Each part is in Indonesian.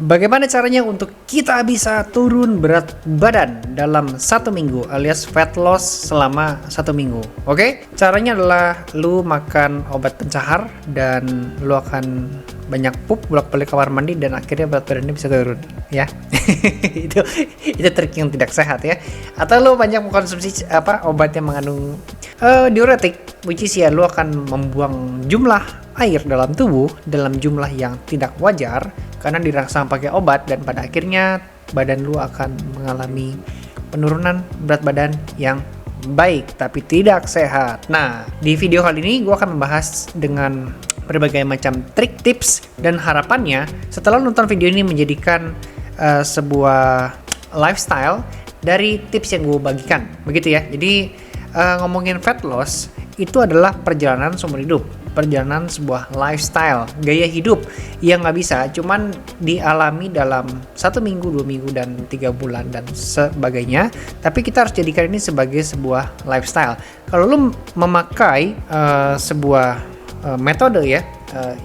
Bagaimana caranya untuk kita bisa turun berat badan dalam 1 minggu alias fat loss selama 1 minggu? Oke, caranya adalah lu makan obat pencahar dan lu akan banyak pup bolak-balik kamar mandi dan akhirnya berat badannya bisa turun, ya. itu trik yang tidak sehat ya. Atau lu banyak mengkonsumsi obat yang mengandung diuretik, which is ya lu akan membuang jumlah air dalam tubuh dalam jumlah yang tidak wajar karena dirangsang pakai obat, dan pada akhirnya badan lu akan mengalami penurunan berat badan yang baik tapi tidak sehat. Nah, di video kali ini gue akan membahas dengan berbagai macam trik, tips, dan harapannya setelah nonton video ini menjadikan sebuah lifestyle dari tips yang gue bagikan, begitu ya. Jadi ngomongin fat loss itu adalah perjalanan seumur hidup, perjalanan sebuah lifestyle, gaya hidup yang nggak bisa cuman dialami dalam 1 minggu, 2 minggu, dan 3 bulan dan sebagainya. Tapi kita harus jadikan ini sebagai sebuah lifestyle. Kalau lu memakai sebuah metode ya,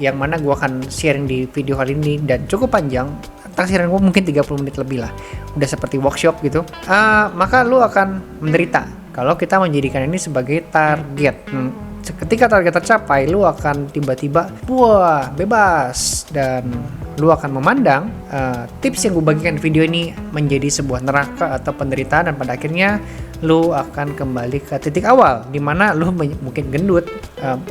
yang mana gue akan sharing di video kali ini dan cukup panjang, taksiran gue mungkin 30 menit lebih lah, udah seperti workshop gitu, maka lu akan menderita kalau kita menjadikan ini sebagai target. Ketika target tercapai, lu akan tiba-tiba wah bebas, dan lu akan memandang tips yang gue bagikan di video ini menjadi sebuah neraka atau penderitaan, dan pada akhirnya lu akan kembali ke titik awal di mana lu mungkin gendut,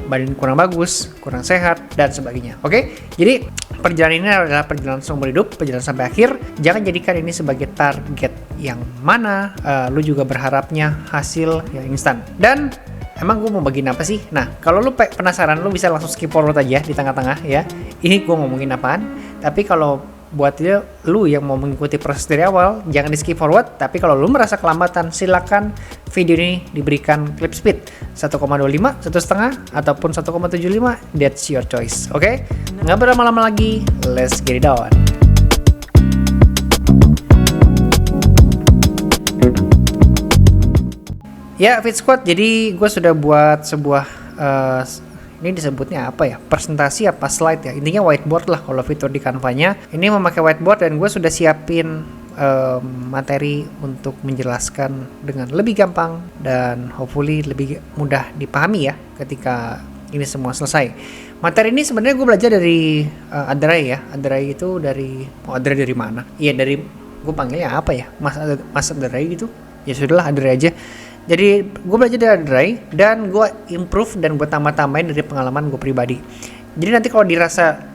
badan kurang bagus, kurang sehat, dan sebagainya. Oke? Jadi perjalanan ini adalah perjalanan seumur hidup, perjalanan sampai akhir. Jangan jadikan ini sebagai target yang mana lu juga berharapnya hasil yang instan. Dan emang gue mau bagiin apa sih? Nah, kalau lu penasaran, lu bisa langsung skip forward aja di tengah-tengah ya. Ini gue ngomongin apaan. Tapi kalau buat lu yang mau mengikuti proses dari awal, jangan di skip forward. Tapi kalau lu merasa kelambatan, silakan video ini diberikan clip speed 1,25, 1,5, ataupun 1,75. That's your choice. Oke? Nggak berlama-lama lagi, let's get it on. Ya, Fit Squad, jadi gue sudah buat sebuah ini disebutnya apa ya, presentasi apa slide ya, intinya whiteboard lah kalau fitur di Canva-nya. Ini memakai whiteboard dan gue sudah siapin materi untuk menjelaskan dengan lebih gampang dan hopefully lebih mudah dipahami ya ketika ini semua selesai. Materi ini sebenarnya gue belajar dari Adrai ya. Adrai itu Adrai dari mana? Iya, dari, gue panggilnya apa ya, Mas Adrai gitu. Ya sudahlah, Adrai aja. Jadi gue belajar dari Adrai dan gue improve dan gue tambah-tambahin dari pengalaman gue pribadi. Jadi nanti kalau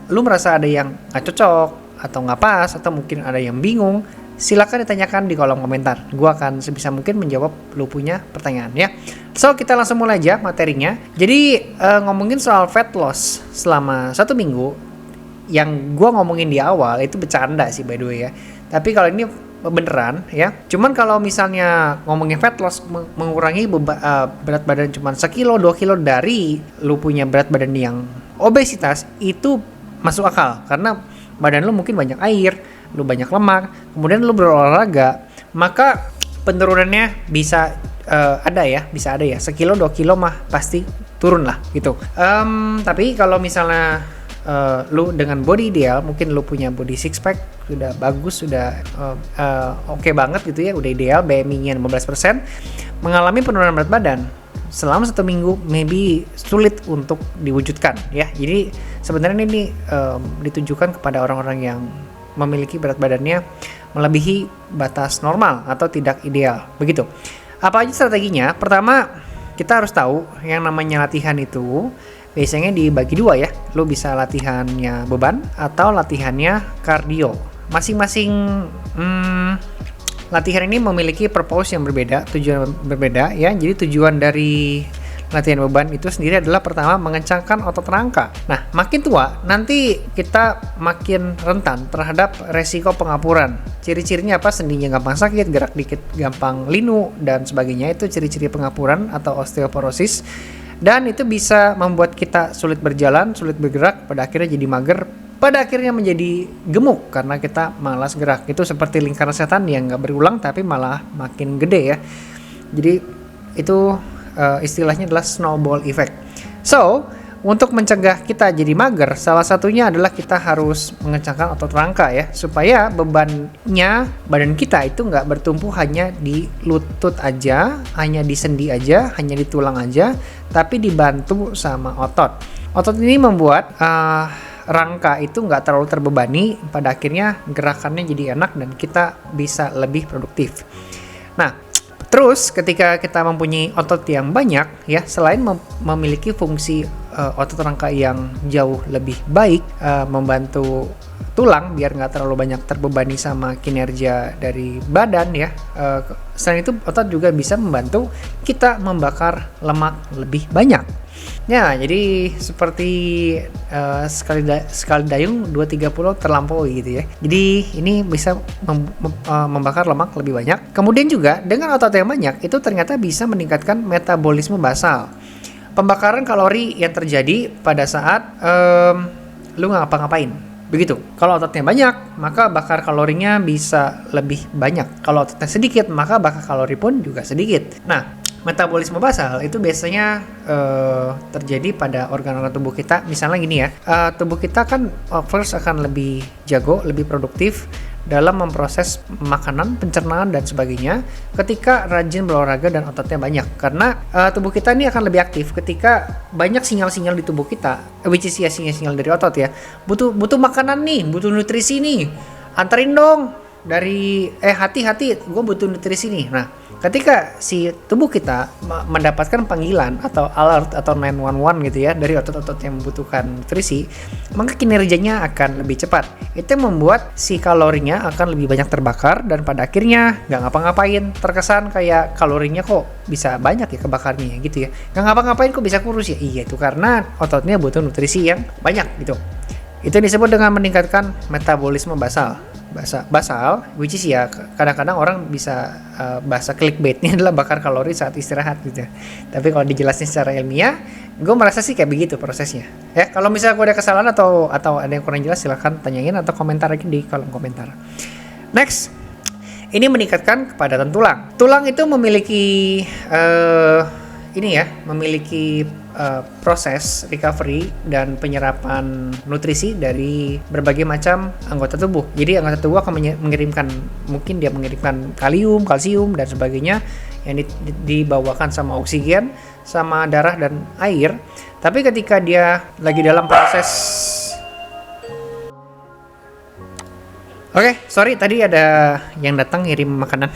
lu merasa ada yang nggak cocok atau nggak pas atau mungkin ada yang bingung, silakan ditanyakan di kolom komentar. Gue akan sebisa mungkin menjawab lu punya pertanyaan ya. So kita langsung mulai aja materinya. Jadi ngomongin soal fat loss selama 1 minggu, yang gue ngomongin di awal itu bercanda sih by the way ya. Tapi kalau ini beneran ya. Cuman kalau misalnya ngomongin fat loss, mengurangi berat badan cuma 1 kilo 2 kilo dari lu punya berat badan yang obesitas, itu masuk akal karena badan lu mungkin banyak air, lu banyak lemak, kemudian lu berolahraga, maka penurunannya bisa ada ya 1 kilo 2 kilo mah pasti turun lah gitu. Tapi kalau misalnya lu dengan body ideal, mungkin lu punya body six pack sudah bagus, sudah oke banget gitu ya, udah ideal, BMI-nya 15%, mengalami penurunan berat badan selama 1 minggu maybe sulit untuk diwujudkan ya. Jadi sebenarnya ini ditujukan kepada orang-orang yang memiliki berat badannya melebihi batas normal atau tidak ideal, begitu. Apa aja strateginya? Pertama, kita harus tahu yang namanya latihan itu biasanya dibagi 2 ya. Lo bisa latihannya beban atau latihannya kardio. Masing-masing latihan ini memiliki purpose yang berbeda, tujuan berbeda ya. Jadi tujuan dari latihan beban itu sendiri adalah pertama mengencangkan otot rangka. Nah, makin tua nanti kita makin rentan terhadap resiko pengapuran. Ciri-cirinya apa? Sendinya gampang sakit, gerak dikit gampang linu dan sebagainya. Itu ciri-ciri pengapuran atau osteoporosis. Dan itu bisa membuat kita sulit berjalan, sulit bergerak, pada akhirnya jadi mager, pada akhirnya menjadi gemuk karena kita malas gerak. Itu seperti lingkaran setan yang nggak berulang tapi malah makin gede ya. Jadi itu istilahnya adalah snowball effect. So, Untuk mencegah kita jadi mager, salah satunya adalah kita harus mengencangkan otot rangka ya, supaya bebannya badan kita itu nggak bertumpu hanya di lutut aja, hanya di sendi aja, hanya di tulang aja, tapi dibantu sama otot. Otot ini membuat rangka itu nggak terlalu terbebani, pada akhirnya gerakannya jadi enak dan kita bisa lebih produktif. Nah, terus ketika kita mempunyai otot yang banyak ya, selain memiliki fungsi otot rangka yang jauh lebih baik, membantu tulang biar nggak terlalu banyak terbebani sama kinerja dari badan ya. Selain itu otot juga bisa membantu kita membakar lemak lebih banyak. Ya, jadi seperti sekali dayung 2-3 pulau terlampaui gitu ya. Jadi ini bisa membakar lemak lebih banyak. Kemudian juga dengan otot yang banyak itu ternyata bisa meningkatkan metabolisme basal. Pembakaran kalori yang terjadi pada saat lu nggak ngapa-ngapain. Begitu. Kalau ototnya banyak, maka bakar kalorinya bisa lebih banyak. Kalau ototnya sedikit, maka bakar kalori pun juga sedikit. Nah, metabolisme basal itu biasanya terjadi pada organ-organ tubuh kita. Misalnya gini ya, tubuh kita kan first akan lebih jago, lebih produktif dalam memproses makanan, pencernaan dan sebagainya ketika rajin berolahraga dan ototnya banyak. Karena tubuh kita ini akan lebih aktif ketika banyak sinyal-sinyal di tubuh kita, which is ya sinyal-sinyal dari otot ya. Butuh makanan nih, butuh nutrisi nih. Anterin dong dari hati-hati, gue butuh nutrisi nih. Nah, ketika si tubuh kita mendapatkan panggilan atau alert atau 911 gitu ya dari otot-otot yang membutuhkan nutrisi, maka kinerjanya akan lebih cepat. Itu membuat si kalorinya akan lebih banyak terbakar dan pada akhirnya nggak ngapa-ngapain, terkesan kayak kalorinya kok bisa banyak ya kebakarnya gitu ya. Nggak ngapa-ngapain kok bisa kurus ya? Iya, itu karena ototnya butuh nutrisi yang banyak gitu. Itu disebut dengan meningkatkan metabolisme basal, which is ya kadang-kadang orang bisa bahasa clickbaitnya adalah bakar kalori saat istirahat gitu. Tapi kalau dijelasin secara ilmiah, gue merasa sih kayak begitu prosesnya. Ya, kalau misalnya gue ada kesalahan atau ada yang kurang jelas, silahkan tanyain atau komentar aja di kolom komentar. Next, ini meningkatkan kepadatan tulang. Tulang itu memiliki proses recovery dan penyerapan nutrisi dari berbagai macam anggota tubuh. Jadi anggota tubuh akan mengirimkan kalium, kalsium dan sebagainya yang dibawakan sama oksigen, sama darah dan air. Tapi ketika dia lagi dalam proses sorry tadi ada yang datang ngirim makanan.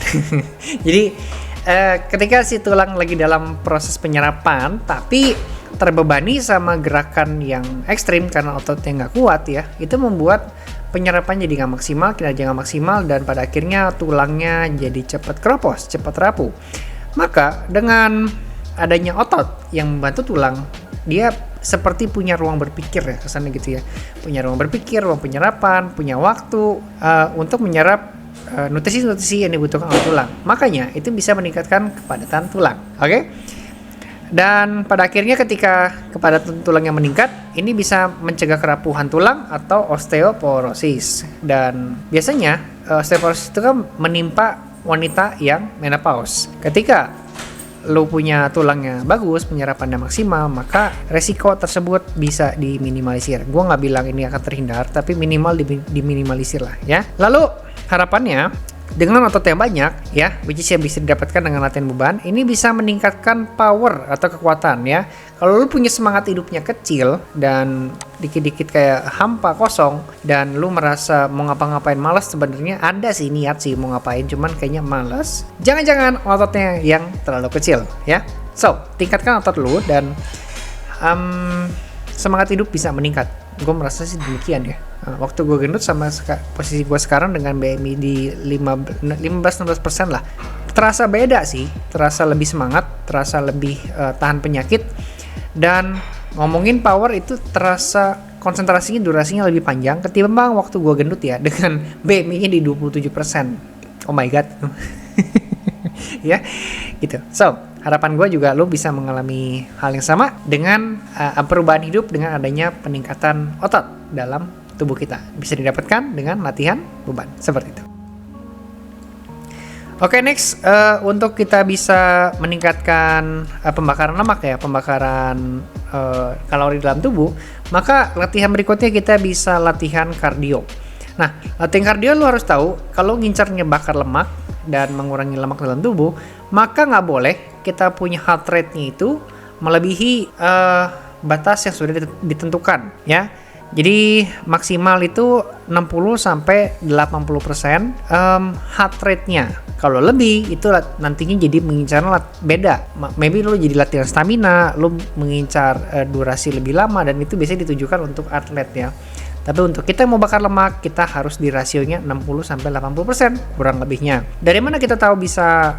Jadi ketika si tulang lagi dalam proses penyerapan tapi terbebani sama gerakan yang ekstrim karena ototnya nggak kuat ya, itu membuat penyerapan jadi nggak maksimal, kinerja nggak maksimal, dan pada akhirnya tulangnya jadi cepat keropos, cepat rapuh. Maka dengan adanya otot yang membantu tulang, dia seperti punya ruang berpikir ya kesannya gitu ya, punya ruang berpikir, ruang penyerapan, punya waktu untuk menyerap nutrisi yang dibutuhkan oleh tulang. Makanya itu bisa meningkatkan kepadatan tulang. Oke? Dan pada akhirnya ketika kepadatan tulangnya meningkat, ini bisa mencegah kerapuhan tulang atau osteoporosis. Dan biasanya osteoporosis itu kan menimpa wanita yang menopause. Ketika lo punya tulangnya bagus, penyerapannya maksimal, maka resiko tersebut bisa diminimalisir. Gue nggak bilang ini akan terhindar, tapi minimal diminimalisir lah ya. Lalu harapannya dengan otot yang banyak ya, which is yang bisa didapatkan dengan latihan beban, ini bisa meningkatkan power atau kekuatan ya. Kalau lu punya semangat hidupnya kecil dan dikit-dikit kayak hampa kosong dan lu merasa mau ngapa-ngapain malas, sebenarnya ada sih niat sih mau ngapain cuman kayaknya malas, jangan-jangan ototnya yang terlalu kecil ya. So, tingkatkan otot lu dan semangat hidup bisa meningkat. Gue merasa sih demikian ya. Waktu gue gendut sama posisi gue sekarang dengan BMI di 15-16% lah, terasa beda sih, terasa lebih semangat, terasa lebih tahan penyakit, dan ngomongin power itu terasa konsentrasinya, durasinya lebih panjang ketimbang waktu gue gendut ya dengan BMI-nya di 27%. Oh my god. Ya gitu. So harapan gue juga lo bisa mengalami hal yang sama dengan perubahan hidup dengan adanya peningkatan otot dalam tubuh kita. Bisa didapatkan dengan latihan beban seperti itu. Oke, next untuk kita bisa meningkatkan pembakaran lemak ya, pembakaran kalori dalam tubuh, maka latihan berikutnya kita bisa latihan kardio. Nah, latihan kardio lo harus tahu kalau ngincarnya bakar lemak dan mengurangi lemak dalam tubuh, maka nggak boleh kita punya heart rate-nya itu melebihi batas yang sudah ditentukan ya. Jadi maksimal itu 60-80% heart rate-nya. Kalau lebih itu nantinya jadi mengincar beda. Maybe lo jadi latihan stamina, lo mengincar durasi lebih lama, dan itu biasanya ditujukan untuk atlet ya. Tapi untuk kita mau bakar lemak, kita harus di rasionya 60-80% kurang lebihnya. Dari mana kita bisa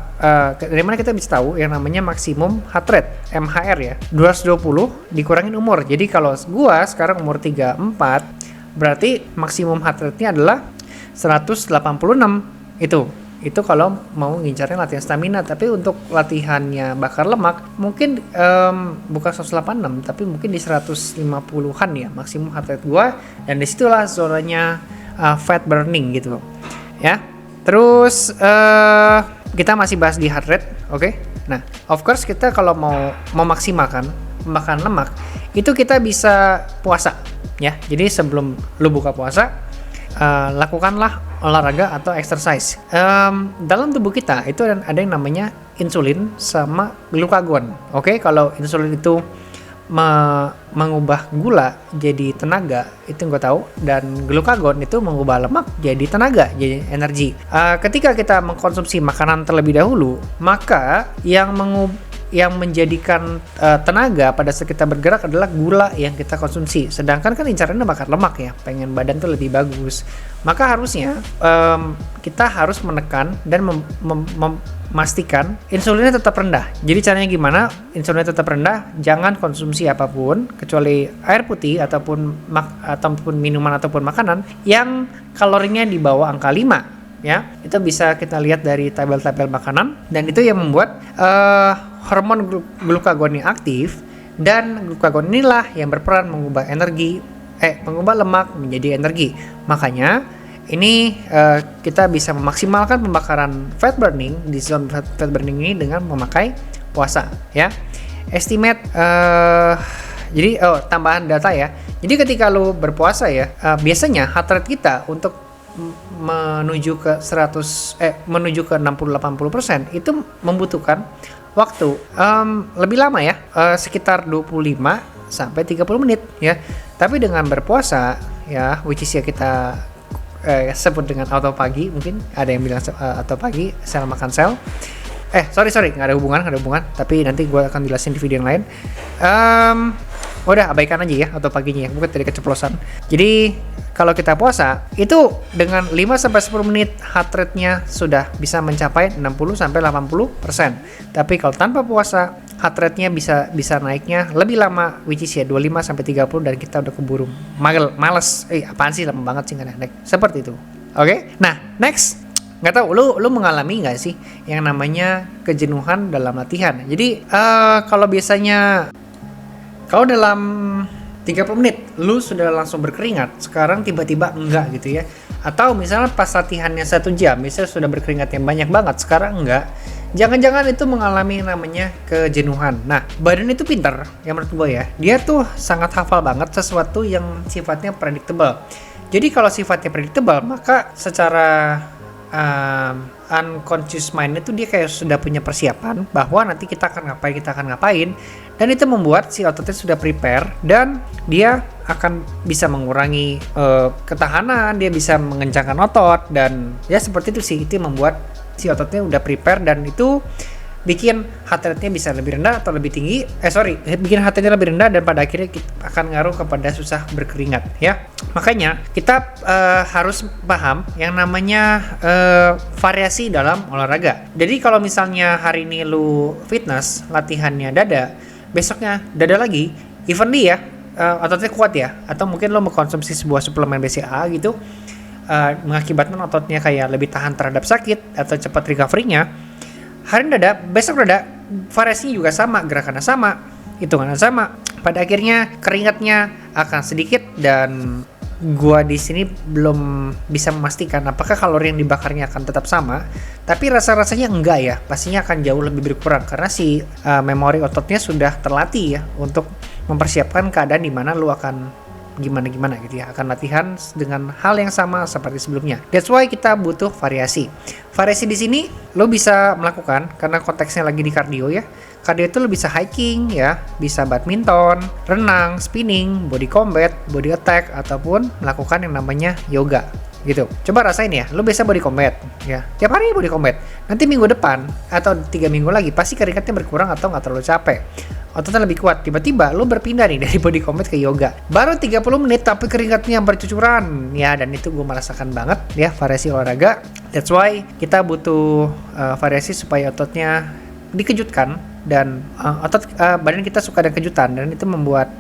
tahu yang namanya maksimum heart rate, MHR ya? 220 dikurangin umur. Jadi kalau gua sekarang umur 34, berarti maksimum heart rate-nya adalah 186 itu. Itu kalau mau ngincarnya latihan stamina. Tapi untuk latihannya bakar lemak mungkin bukan 186 tapi mungkin di 150-an ya maksimum heart rate gua, dan disitulah zonanya fat burning gitu ya. Terus kita masih bahas di heart rate, oke? Nah, of course kita kalau mau memaksimalkan makan lemak itu kita bisa puasa ya. Jadi sebelum lu buka puasa, lakukanlah olahraga atau exercise. Dalam tubuh kita itu ada yang namanya insulin sama glukagon. Oke, kalau insulin itu mengubah gula jadi tenaga, itu gue tahu, dan glukagon itu mengubah lemak jadi tenaga, jadi energi. Ketika kita mengkonsumsi makanan terlebih dahulu, maka yang menjadikan tenaga pada saat kita bergerak adalah gula yang kita konsumsi. Sedangkan kan incarannya bakar lemak ya, pengen badan tuh lebih bagus. Maka harusnya kita harus menekan dan memastikan insulinnya tetap rendah. Jadi caranya gimana? Insulinnya tetap rendah, jangan konsumsi apapun kecuali air putih ataupun minuman ataupun makanan yang kalorinya di bawah angka 5 ya. Itu bisa kita lihat dari tabel-tabel makanan, dan itu yang membuat hormon glukagon yang aktif, dan glukagon inilah yang berperan mengubah mengubah lemak menjadi energi. Makanya ini kita bisa memaksimalkan pembakaran fat burning di zone fat burning ini dengan memakai puasa ya. Estimate jadi tambahan data ya. Jadi ketika lo berpuasa ya, biasanya heart rate kita untuk menuju ke 60-80% itu membutuhkan waktu lebih lama ya, sekitar 25 sampai 30 menit ya. Tapi dengan berpuasa ya, which is ya kita sebut dengan autopagi, mungkin ada yang bilang autopagi, sel makan sel. Sorry, nggak ada hubungan, tapi nanti gue akan jelasin di video yang lain. Udah abaikan aja ya autopaginya ya, bukan dari keceplosan. Jadi kalau kita puasa itu dengan 5-10 menit heart rate-nya sudah bisa mencapai 60-80%. Tapi kalau tanpa puasa heart rate-nya bisa naiknya lebih lama, which is ya 25-30, dan kita udah keburu males. Apaan sih, lama banget sih nggak naik. Seperti itu. Oke? Nah, next. Nggak tahu lu mengalami nggak sih yang namanya kejenuhan dalam latihan. Jadi kalau biasanya kalau dalam 30 menit lu sudah langsung berkeringat, sekarang tiba-tiba enggak gitu ya. Atau misalnya pas latihannya 1 jam, misalnya sudah berkeringat yang banyak banget, sekarang enggak. Jangan-jangan itu mengalami namanya kejenuhan. Nah, badan itu pintar ya menurut gue ya. Dia tuh sangat hafal banget sesuatu yang sifatnya predictable. Jadi kalau sifatnya predictable, maka secara unconscious mind itu dia kayak sudah punya persiapan bahwa nanti kita akan ngapain, dan itu membuat si ototnya sudah prepare, dan dia akan bisa mengurangi ketahanan, dia bisa mengencangkan otot, dan ya seperti itu sih. Itu membuat si ototnya udah prepare, dan itu bikin heart rate-nya bisa lebih rendah atau lebih tinggi. Bikin heart rate-nya lebih rendah, dan pada akhirnya akan ngaruh kepada susah berkeringat ya. Makanya kita harus paham yang namanya variasi dalam olahraga. Jadi kalau misalnya hari ini lu fitness, latihannya dada, besoknya dada lagi, evenly ya, ototnya kuat ya, atau mungkin lu mengkonsumsi sebuah suplemen BCA gitu, mengakibatkan ototnya kayak lebih tahan terhadap sakit atau cepat recovery-nya. Hari ini dada, besok dada, variasinya juga sama, gerakannya sama, hitungannya sama. Pada akhirnya keringatnya akan sedikit, dan gua di sini belum bisa memastikan apakah kalori yang dibakarnya akan tetap sama, tapi rasa-rasanya enggak ya, pastinya akan jauh lebih berkurang karena si memori ototnya sudah terlatih ya untuk mempersiapkan keadaan di mana lu akan gimana gitu ya, akan latihan dengan hal yang sama seperti sebelumnya. That's why kita butuh variasi. Variasi di sini lo bisa melakukan karena konteksnya lagi di kardio ya. Kardio itu lo bisa hiking ya, bisa badminton, renang, spinning, body combat, body attack, ataupun melakukan yang namanya yoga gitu. Coba rasain ya, lo biasa body combat ya, tiap hari body combat. Nanti minggu depan atau 3 minggu lagi pasti keringatnya berkurang atau nggak terlalu capek, ototnya lebih kuat. Tiba-tiba lo berpindah nih dari body combat ke yoga, baru 30 menit tapi keringatnya bercucuran ya, dan itu gue merasakan banget ya variasi olahraga. That's why kita butuh variasi supaya ototnya dikejutkan dan badan kita suka dengan kejutan, dan itu membuat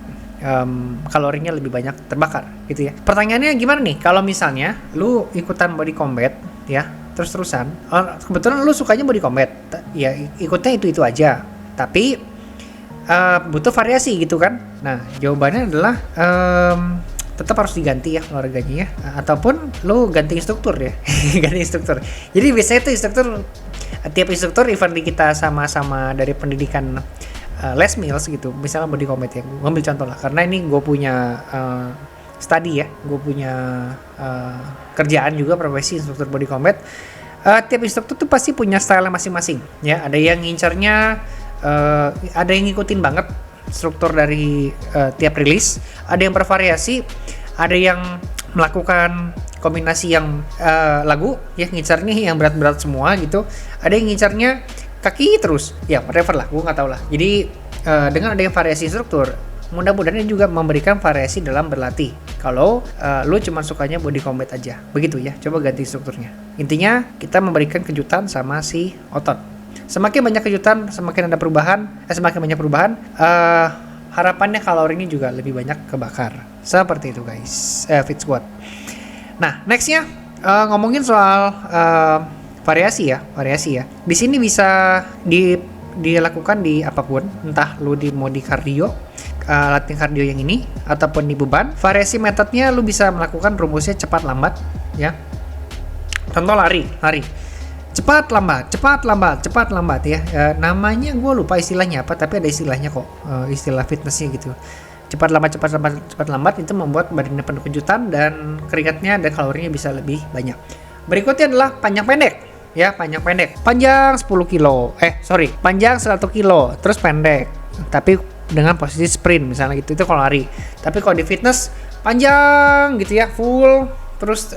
kalorinya lebih banyak terbakar gitu ya. Pertanyaannya gimana nih kalau misalnya lu ikutan body combat ya terus-terusan, kebetulan lu sukanya body combat ya, ikutnya itu aja, tapi butuh variasi gitu kan. Nah jawabannya adalah tetap harus diganti ya olahraganya ya, ataupun lu ganti instruktur ya. Ganti instruktur. Jadi biasanya tuh tiap instruktur event di kita sama-sama dari pendidikan Les Mills gitu, misalnya body combat ya, gue ambil contoh lah karena ini gue punya study ya, gue punya kerjaan juga profesi instruktur body combat. Tiap instruktur tuh pasti punya style masing-masing ya, ada yang ngincarnya ada yang ngikutin banget struktur dari tiap rilis, ada yang bervariasi, ada yang melakukan kombinasi yang lagu ya, ngincarnya yang berat-berat semua gitu, ada yang ngincarnya kaki terus ya, whatever lah, gue nggak tahu lah. Jadi dengan adanya variasi instruktur, mudah-mudahan juga memberikan variasi dalam berlatih. Kalau lu cuma sukanya body combat aja begitu ya, coba ganti instrukturnya. Intinya kita memberikan kejutan sama si otot. Semakin banyak kejutan, semakin ada perubahan, semakin banyak perubahan, harapannya kalorinya juga lebih banyak kebakar. Seperti itu guys, fit squat. Nah nextnya ngomongin soal variasi ya. Di sini bisa dilakukan di apapun, entah lu mau di kardio, latihan kardio yang ini, ataupun di beban. Variasi metodnya lu bisa melakukan rumusnya cepat lambat ya. Contoh lari. Cepat lambat ya. Namanya gue lupa istilahnya apa, tapi ada istilahnya kok, istilah fitnessnya gitu. Cepat lambat itu membuat badannya penuh kejutan dan keringatnya dan kalorinya bisa lebih banyak. Berikutnya adalah panjang pendek ya, panjang 10 kilo, panjang 100 kilo terus pendek tapi dengan posisi sprint misalnya gitu, itu kalau lari. Tapi kalau di fitness panjang gitu ya, full, terus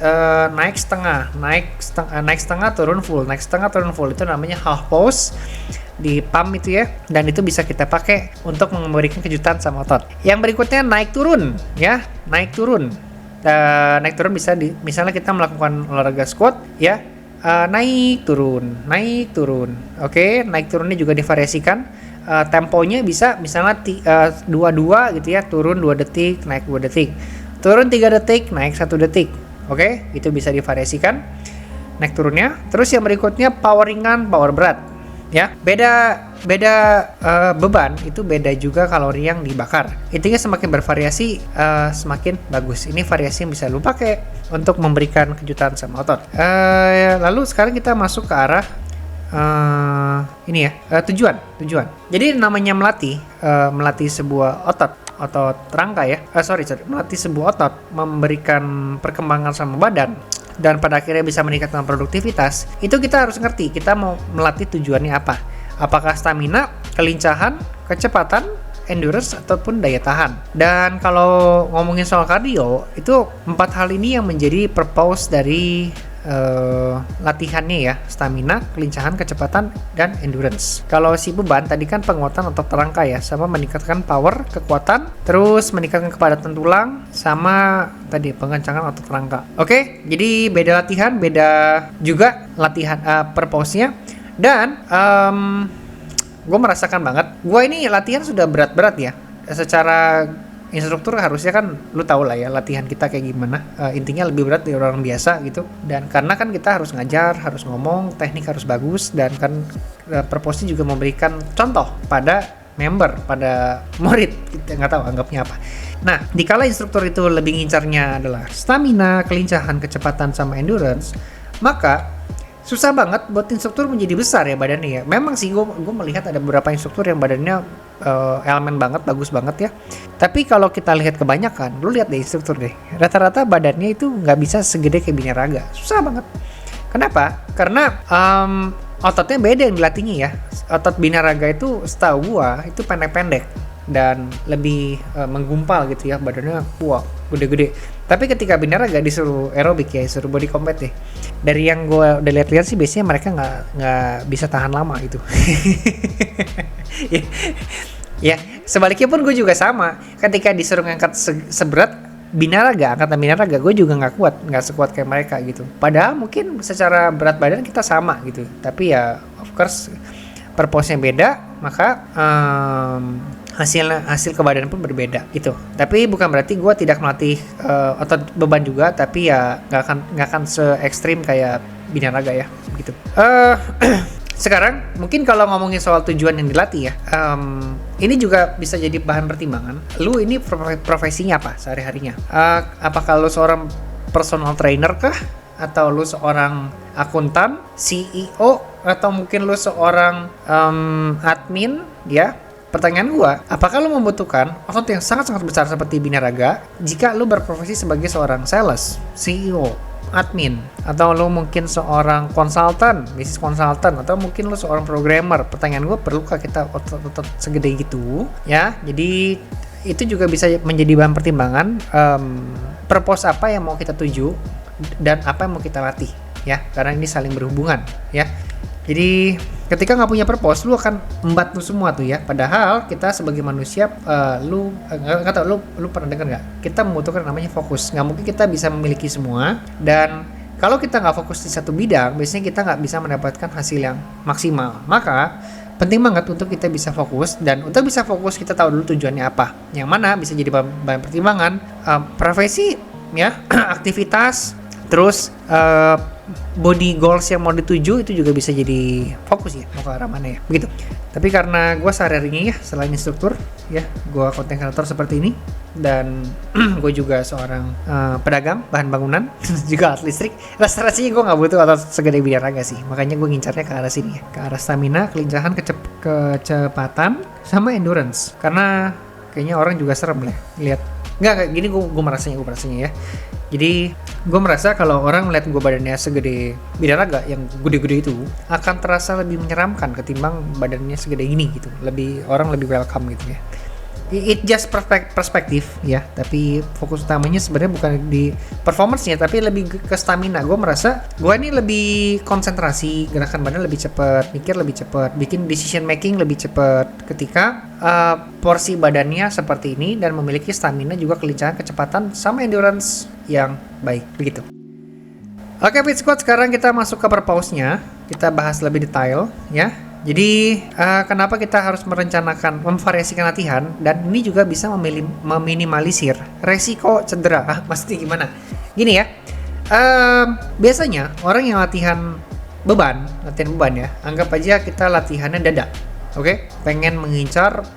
naik setengah turun full, itu namanya half pause di pump itu ya, dan itu bisa kita pakai untuk memberikan kejutan sama otot. Yang berikutnya naik turun ya, naik turun bisa misalnya kita melakukan olahraga squat ya, naik turun. Oke, naik turunnya juga divariasikan. Temponya bisa misalnya 2 gitu ya, turun 2 detik, naik 2 detik, turun 3 detik, naik 1 detik. Oke, itu bisa divariasikan naik turunnya. Terus yang berikutnya power ringan, power berat ya, beda beban itu beda juga kalori yang dibakar. Intinya semakin bervariasi semakin bagus. Ini variasi yang bisa lu pakai untuk memberikan kejutan sama otot. Lalu sekarang kita masuk ke arah ini ya, tujuan. Jadi namanya melatih sebuah otot rangka ya, melatih sebuah otot, memberikan perkembangan sama badan, dan pada akhirnya bisa meningkatkan produktivitas. Itu kita harus ngerti kita mau melatih tujuannya apa. Apakah stamina, kelincahan, kecepatan, endurance, ataupun daya tahan. Dan kalau ngomongin soal kardio, itu 4 hal ini yang menjadi purpose dari latihannya ya, stamina, kelincahan, kecepatan, dan endurance. Kalau si beban tadi kan penguatan otot rangka ya, sama meningkatkan power, kekuatan, terus meningkatkan kepadatan tulang, sama tadi pengencangan otot rangka. Oke, jadi beda latihan, beda juga latihan purpose-nya. Dan gue merasakan banget, gue ini latihan sudah berat-berat ya. Secara instruktur harusnya kan lu tahu lah ya latihan kita kayak gimana, intinya lebih berat dari orang biasa gitu. Dan karena kan kita harus ngajar, harus ngomong, teknik harus bagus, dan kan purpose-nya juga memberikan contoh pada member, pada murid, kita nggak tahu anggapnya apa. Nah, dikala instruktur itu lebih ngincarnya adalah stamina, kelincahan, kecepatan, sama endurance, maka susah banget buat instruktur menjadi besar ya badannya ya. Memang sih gue melihat ada beberapa instruktur yang badannya elemen banget, bagus banget ya. Tapi kalau kita lihat kebanyakan, lu lihat deh instruktur deh, rata-rata badannya itu nggak bisa segede kayak binaraga, susah banget. Kenapa? Karena ototnya beda yang dilatihnya ya. Otot binaraga itu setahu gua itu pendek-pendek dan lebih menggumpal gitu ya, badannya wah gede-gede. Tapi ketika binaraga disuruh aerobik ya, disuruh body combat deh. Dari yang gue udah lihat-lihat sih biasanya mereka nggak bisa tahan lama gitu. Ya, sebaliknya pun gue juga sama. Ketika disuruh ngangkat seberat binaraga, angkatan binaraga, gue juga nggak sekuat kayak mereka gitu. Padahal mungkin secara berat badan kita sama gitu. Tapi ya, of course, purpose-nya beda, maka hasil ke badan pun berbeda gitu. Tapi bukan berarti gue tidak melatih otot beban juga, tapi ya nggak akan se ekstrim kayak binaraga ya gitu. Sekarang mungkin kalau ngomongin soal tujuan yang dilatih ya, ini juga bisa jadi bahan pertimbangan. Lu ini profesinya apa sehari-harinya? Apakah lu seorang personal trainer kah? Atau lu seorang akuntan, CEO, atau mungkin lu seorang admin ya? Pertanyaan gua, apakah lu membutuhkan otot yang sangat-sangat besar seperti binaraga jika lu berprofesi sebagai seorang sales, CEO, admin, atau lu mungkin seorang konsultan, bisnis konsultan, atau mungkin lu seorang programmer? Pertanyaan gua, perlukah kita otot segede gitu ya? Jadi itu juga bisa menjadi bahan pertimbangan, purpose apa yang mau kita tuju dan apa yang mau kita latih ya, karena ini saling berhubungan ya. Jadi ketika nggak punya purpose, lu akan membantu semua tuh ya. Padahal kita sebagai manusia, lu pernah dengar nggak? Kita membutuhkan namanya fokus. Nggak mungkin kita bisa memiliki semua. Dan kalau kita nggak fokus di satu bidang, biasanya kita nggak bisa mendapatkan hasil yang maksimal. Maka penting banget untuk kita bisa fokus. Dan untuk bisa fokus kita tahu dulu tujuannya apa. Yang mana bisa jadi bahan pertimbangan, profesi, ya, aktivitas, terus body goals yang mau dituju itu juga bisa jadi fokus ya, mau ke arah mana ya, begitu. Tapi karena gue sehari-harinya ya selain instruktur ya, gue konten kreator seperti ini, dan gue juga seorang pedagang bahan bangunan, juga alat listrik. Rasa-rasanya gue nggak butuh otot segede binaraga sih, makanya gue ngincarnya ke arah sini ya, ke arah stamina, kelincahan, kecepatan, sama endurance. Karena kayaknya orang juga serem lah lihat. Nggak kayak gini, gue merasanya ya. Jadi gue merasa kalau orang melihat gue badannya segede binaraga yang gede-gede itu akan terasa lebih menyeramkan ketimbang badannya segede ini gitu. Orang lebih welcome gitu ya. It just perspektif ya, tapi fokus utamanya sebenarnya bukan di performance-nya, tapi lebih ke stamina. Gue merasa gue ini lebih konsentrasi, gerakan badan lebih cepat, mikir lebih cepat, bikin decision making lebih cepat ketika porsi badannya seperti ini dan memiliki stamina juga, kelincahan, kecepatan, sama endurance yang baik begitu. Oke, Fit Squad, sekarang kita masuk ke purpose-nya. Kita bahas lebih detail ya. Jadi kenapa kita harus merencanakan, memvariasikan latihan, dan ini juga bisa meminimalisir resiko cedera. Maksudnya gimana? Gini ya, biasanya orang yang latihan beban ya, anggap aja kita latihannya dada, oke? Pengen mengincar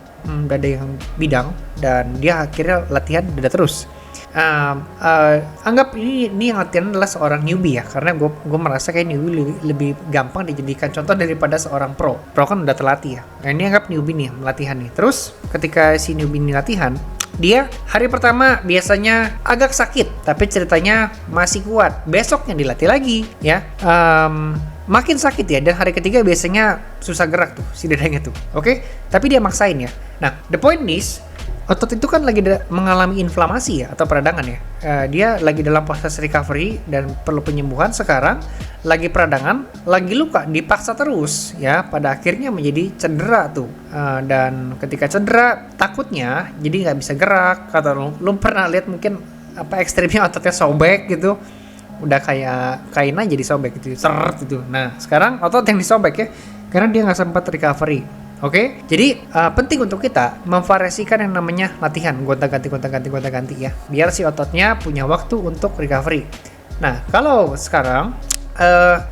dada yang bidang, dan dia akhirnya latihan dada terus. Anggap ini yang latihan adalah seorang newbie ya, karena gue merasa kayak newbie lebih gampang dijadikan contoh daripada seorang pro kan udah terlatih ya. Nah ini anggap newbie nih latihan nih. Terus ketika si newbie ini latihan, dia hari pertama biasanya agak sakit, tapi ceritanya masih kuat. Besoknya dilatih lagi ya, makin sakit ya, dan hari ketiga biasanya susah gerak tuh si dadanya tuh, oke? Tapi dia maksain ya. Nah the point is, otot itu kan lagi mengalami inflamasi ya, atau peradangan ya. Dia lagi dalam proses recovery dan perlu penyembuhan. Sekarang lagi peradangan, lagi luka, dipaksa terus ya, pada akhirnya menjadi cedera tuh. Dan ketika cedera, takutnya jadi nggak bisa gerak. Atau lu pernah lihat mungkin ekstrimnya ototnya sobek gitu, udah kayak kain aja jadi sobek gitu, seret gitu. Nah sekarang otot yang disobek ya, karena dia nggak sempat recovery. Oke, jadi penting untuk kita memvariasikan yang namanya latihan, gonta-ganti ya, biar si ototnya punya waktu untuk recovery. Nah, kalau sekarang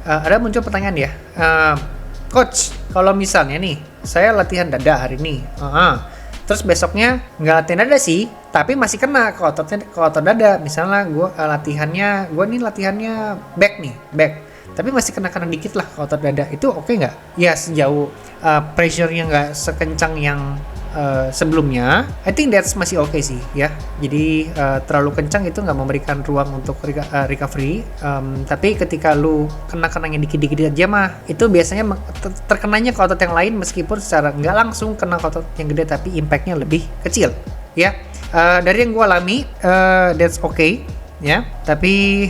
ada muncul pertanyaan ya, coach, kalau misalnya nih saya latihan dada hari ini, terus besoknya nggak latihan dada sih, tapi masih kena ke otot dada. Misalnya gue latihannya back. tapi masih kena-kena dikit lah ke otot dada. Itu oke nggak? Ya sejauh pressure-nya nggak sekencang yang sebelumnya, I think that's masih oke sih ya. Jadi terlalu kencang itu nggak memberikan ruang untuk recovery. Tapi ketika lu kena-kenanya dikit-dikit aja mah, itu biasanya terkenanya ke otot yang lain meskipun secara nggak langsung kena ke otot yang gede, tapi impactnya lebih kecil ya. Dari yang gue alami, that's okay ya. Tapi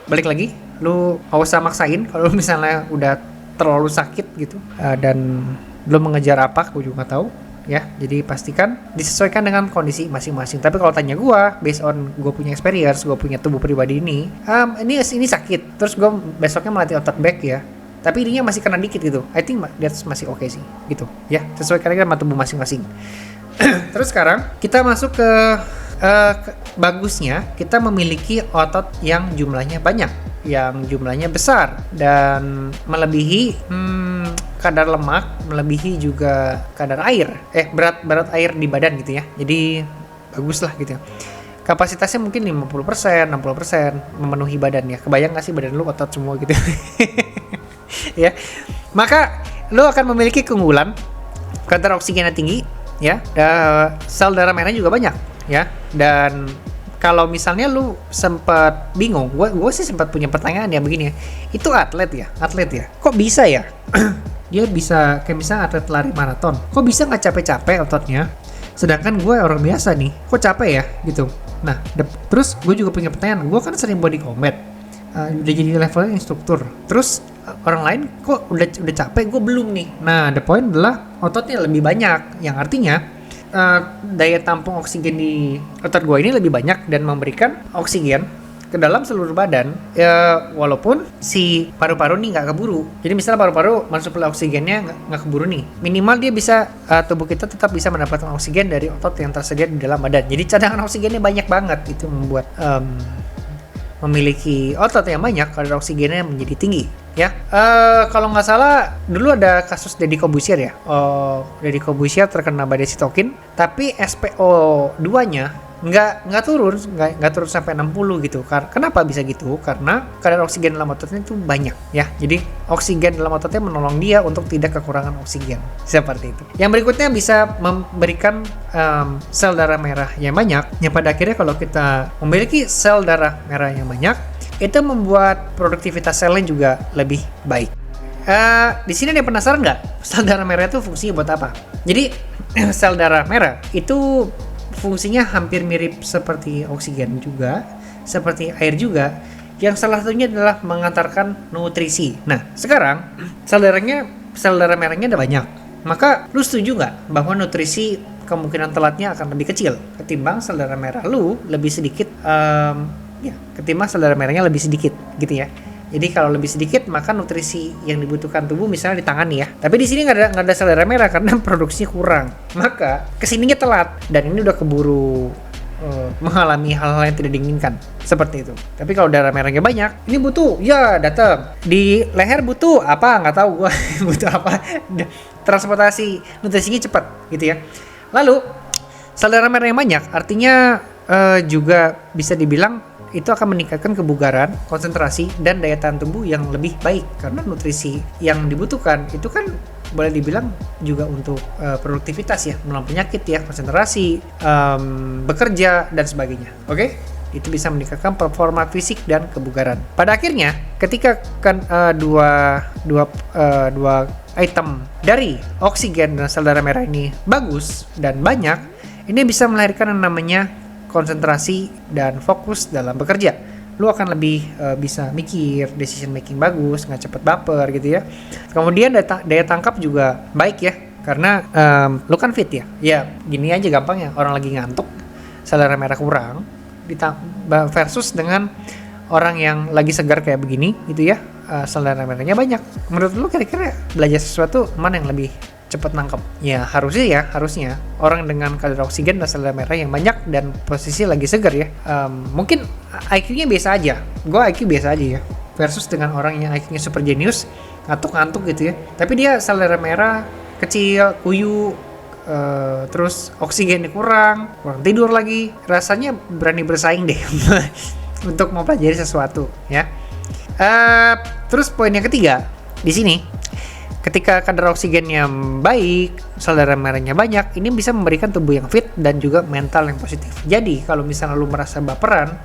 balik lagi, lu nggak usah maksain kalau misalnya udah terlalu sakit gitu dan belum mengejar apa, gue juga nggak tahu ya. Jadi pastikan disesuaikan dengan kondisi masing-masing. Tapi kalau tanya gue, based on gue punya experience, gue punya tubuh pribadi ini sakit, terus gue besoknya melatih otot back ya, tapi ininya masih kena dikit gitu, I think that's masih oke sih gitu ya. Sesuaikan dengan tubuh masing-masing. Terus sekarang kita masuk ke bagusnya kita memiliki otot yang jumlahnya banyak, yang jumlahnya besar dan melebihi kadar lemak, melebihi juga kadar air, berat air di badan gitu ya. Jadi bagus lah gitu ya. Kapasitasnya mungkin 50%, 60% memenuhi badan ya. Kebayang gak sih badan lu otot semua gitu? Ya. Maka lu akan memiliki keunggulan, kadar oksigennya tinggi ya. Sel darah merah juga banyak ya. Dan kalau misalnya lu sempat bingung, gue sih sempat punya pertanyaan ya begini ya. Itu atlet ya? Kok bisa ya? Dia bisa kayak misalnya atlet lari maraton, kok bisa nggak capek-capek ototnya, sedangkan gue orang biasa nih, kok capek ya gitu. Nah terus gue juga punya pertanyaan, gue kan sering body combat, udah jadi levelnya instruktur, terus orang lain kok udah capek, gue belum nih. Nah the point adalah ototnya lebih banyak, yang artinya daya tampung oksigen di otot gue ini lebih banyak dan memberikan oksigen ke dalam seluruh badan ya, walaupun si paru-paru nih nggak keburu. Jadi misalnya paru-paru mensuplai oksigennya nggak keburu nih, minimal dia bisa tubuh kita tetap bisa mendapatkan oksigen dari otot yang tersedia di dalam badan. Jadi cadangan oksigennya banyak banget, itu membuat memiliki otot yang banyak kadar oksigennya menjadi tinggi ya. Kalau nggak salah dulu ada kasus Deddy Corbuzier ya. Deddy Corbuzier terkena badai sitokin, tapi SPO2-nya nggak turun sampai 60 gitu. Kenapa bisa gitu? Karena kadar oksigen dalam ototnya itu banyak ya. Jadi oksigen dalam ototnya menolong dia untuk tidak kekurangan oksigen, seperti itu. Yang berikutnya bisa memberikan sel darah merah yang banyak, yang pada akhirnya kalau kita memiliki sel darah merah yang banyak, itu membuat produktivitas selnya juga lebih baik. Di sini ada yang penasaran nggak? Sel darah merah itu fungsinya buat apa? Jadi sel darah merah itu fungsinya hampir mirip seperti oksigen juga, seperti air juga, yang salah satunya adalah mengantarkan nutrisi. Nah, sekarang sel darah merahnya ada banyak. Maka lu setuju nggak bahwa nutrisi kemungkinan telatnya akan lebih kecil ketimbang sel darah merah lu lebih sedikit, ketimbang sel darah merahnya lebih sedikit gitu ya. Jadi kalau lebih sedikit, maka nutrisi yang dibutuhkan tubuh misalnya di tangan nih ya. Tapi di sini nggak ada sel darah merah karena produksinya kurang. Maka kesininya telat dan ini udah keburu mengalami hal-hal yang tidak diinginkan seperti itu. Tapi kalau darah merahnya banyak, ini butuh ya datang. Di leher butuh apa? Nggak tahu gua butuh apa. Transportasi nutrisinya cepat gitu ya. Lalu sel darah merah yang banyak artinya juga bisa dibilang itu akan meningkatkan kebugaran, konsentrasi, dan daya tahan tubuh yang lebih baik. Karena nutrisi yang dibutuhkan itu kan boleh dibilang juga untuk produktivitas ya, melawan penyakit ya, konsentrasi, bekerja, dan sebagainya. Oke? Itu bisa meningkatkan performa fisik dan kebugaran. Pada akhirnya, ketika kan dua item dari oksigen dan sel darah merah ini bagus dan banyak, ini bisa melahirkan yang namanya konsentrasi dan fokus dalam bekerja. Lu akan lebih bisa mikir, decision making bagus, nggak cepet baper gitu ya. Kemudian daya tangkap juga baik ya, karena lu kan fit ya. Ya gini aja gampang ya, orang lagi ngantuk, sel darah merah kurang, versus dengan orang yang lagi segar kayak begini gitu ya, sel darah merahnya banyak. Menurut lu kira-kira belajar sesuatu mana yang lebih cepat nangkep? Ya harusnya orang dengan kadar oksigen dan sel darah merah yang banyak dan posisi lagi segar ya. Mungkin IQ-nya biasa aja, gue IQ biasa aja ya, versus dengan orang yang IQ-nya super jenius, ngantuk gitu ya, tapi dia sel darah merah kecil, kuyu, terus oksigennya kurang tidur lagi, rasanya berani bersaing deh untuk mempelajari sesuatu ya. Terus poin yang ketiga di sini, ketika kadar oksigennya baik, sel darah merahnya banyak, ini bisa memberikan tubuh yang fit dan juga mental yang positif. Jadi kalau misalnya lu merasa baperan,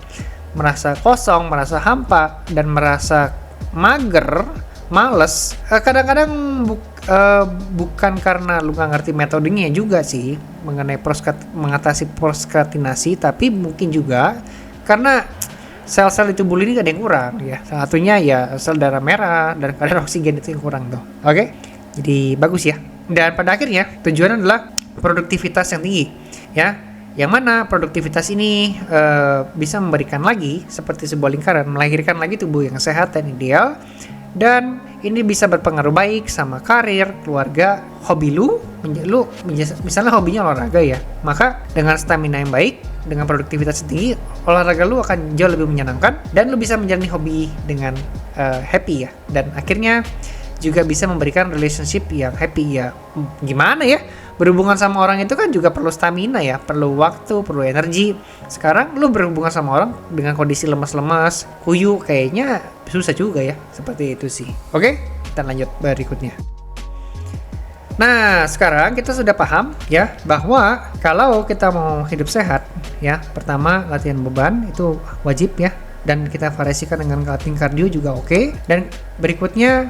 merasa kosong, merasa hampa, dan merasa mager, males, kadang-kadang bukan karena lu nggak ngerti metodenya juga sih mengenai mengatasi prokrastinasi, tapi mungkin juga karena sel-sel di tubuh ini ada yang kurang ya. Salah satunya ya sel darah merah dan kadar oksigen itu yang kurang tuh. Oke? Jadi bagus ya. Dan pada akhirnya tujuan adalah produktivitas yang tinggi ya. Yang mana produktivitas ini bisa memberikan lagi seperti sebuah lingkaran, melahirkan lagi tubuh yang sehat dan ideal. Dan ini bisa berpengaruh baik sama karir, keluarga, hobi lu misalnya hobinya olahraga ya. Maka dengan stamina yang baik, dengan produktivitas yang tinggi, olahraga lu akan jauh lebih menyenangkan dan lu bisa menjalani hobi dengan happy ya. Dan akhirnya juga bisa memberikan relationship yang happy ya. Gimana ya? Berhubungan sama orang itu kan juga perlu stamina ya, perlu waktu, perlu energi. Sekarang lu berhubungan sama orang dengan kondisi lemas-lemas, kuyu, kayaknya susah juga ya. Seperti itu sih. Oke, kita lanjut berikutnya. Nah, sekarang kita sudah paham ya bahwa kalau kita mau hidup sehat ya, pertama latihan beban itu wajib ya, dan kita variasikan dengan latihan kardio juga oke. Dan berikutnya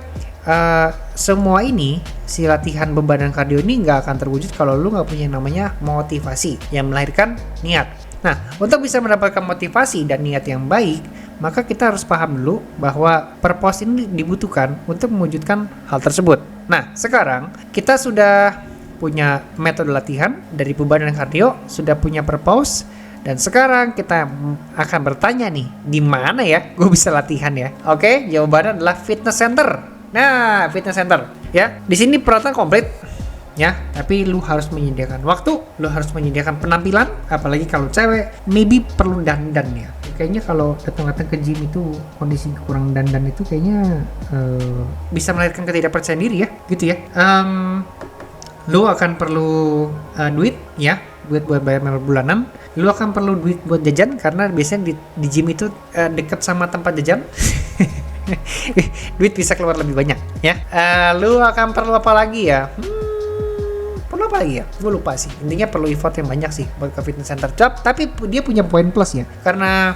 semua ini, si latihan beban dan kardio ini nggak akan terwujud kalau lu nggak punya namanya motivasi yang melahirkan niat. Nah, untuk bisa mendapatkan motivasi dan niat yang baik, maka kita harus paham dulu bahwa purpose ini dibutuhkan untuk mewujudkan hal tersebut. Nah, sekarang kita sudah punya metode latihan dari beban dan kardio, sudah punya purpose, dan sekarang kita akan bertanya nih, di mana ya gue bisa latihan ya? Oke, jawabannya adalah fitness center. Nah, fitness center ya. Di sini peralatan komplit ya, tapi lu harus menyediakan waktu, lu harus menyediakan penampilan, apalagi kalau cewek, maybe perlu dandan ya. Kayaknya kalau datang-datang ke gym itu kondisi kurang dandan itu kayaknya bisa melahirkan ketidakpercayaan diri ya, gitu ya. Lu akan perlu duit ya, duit buat bayar member bulanan. Lu akan perlu duit buat jajan karena biasanya di gym itu dekat sama tempat jajan. Duit bisa keluar lebih banyak ya. Lu akan perlu apa lagi ya? Perlu apa lagi ya? Gue lupa sih. Intinya perlu effort yang banyak sih buat ke fitness center. Tapi dia punya poin plus ya. Karena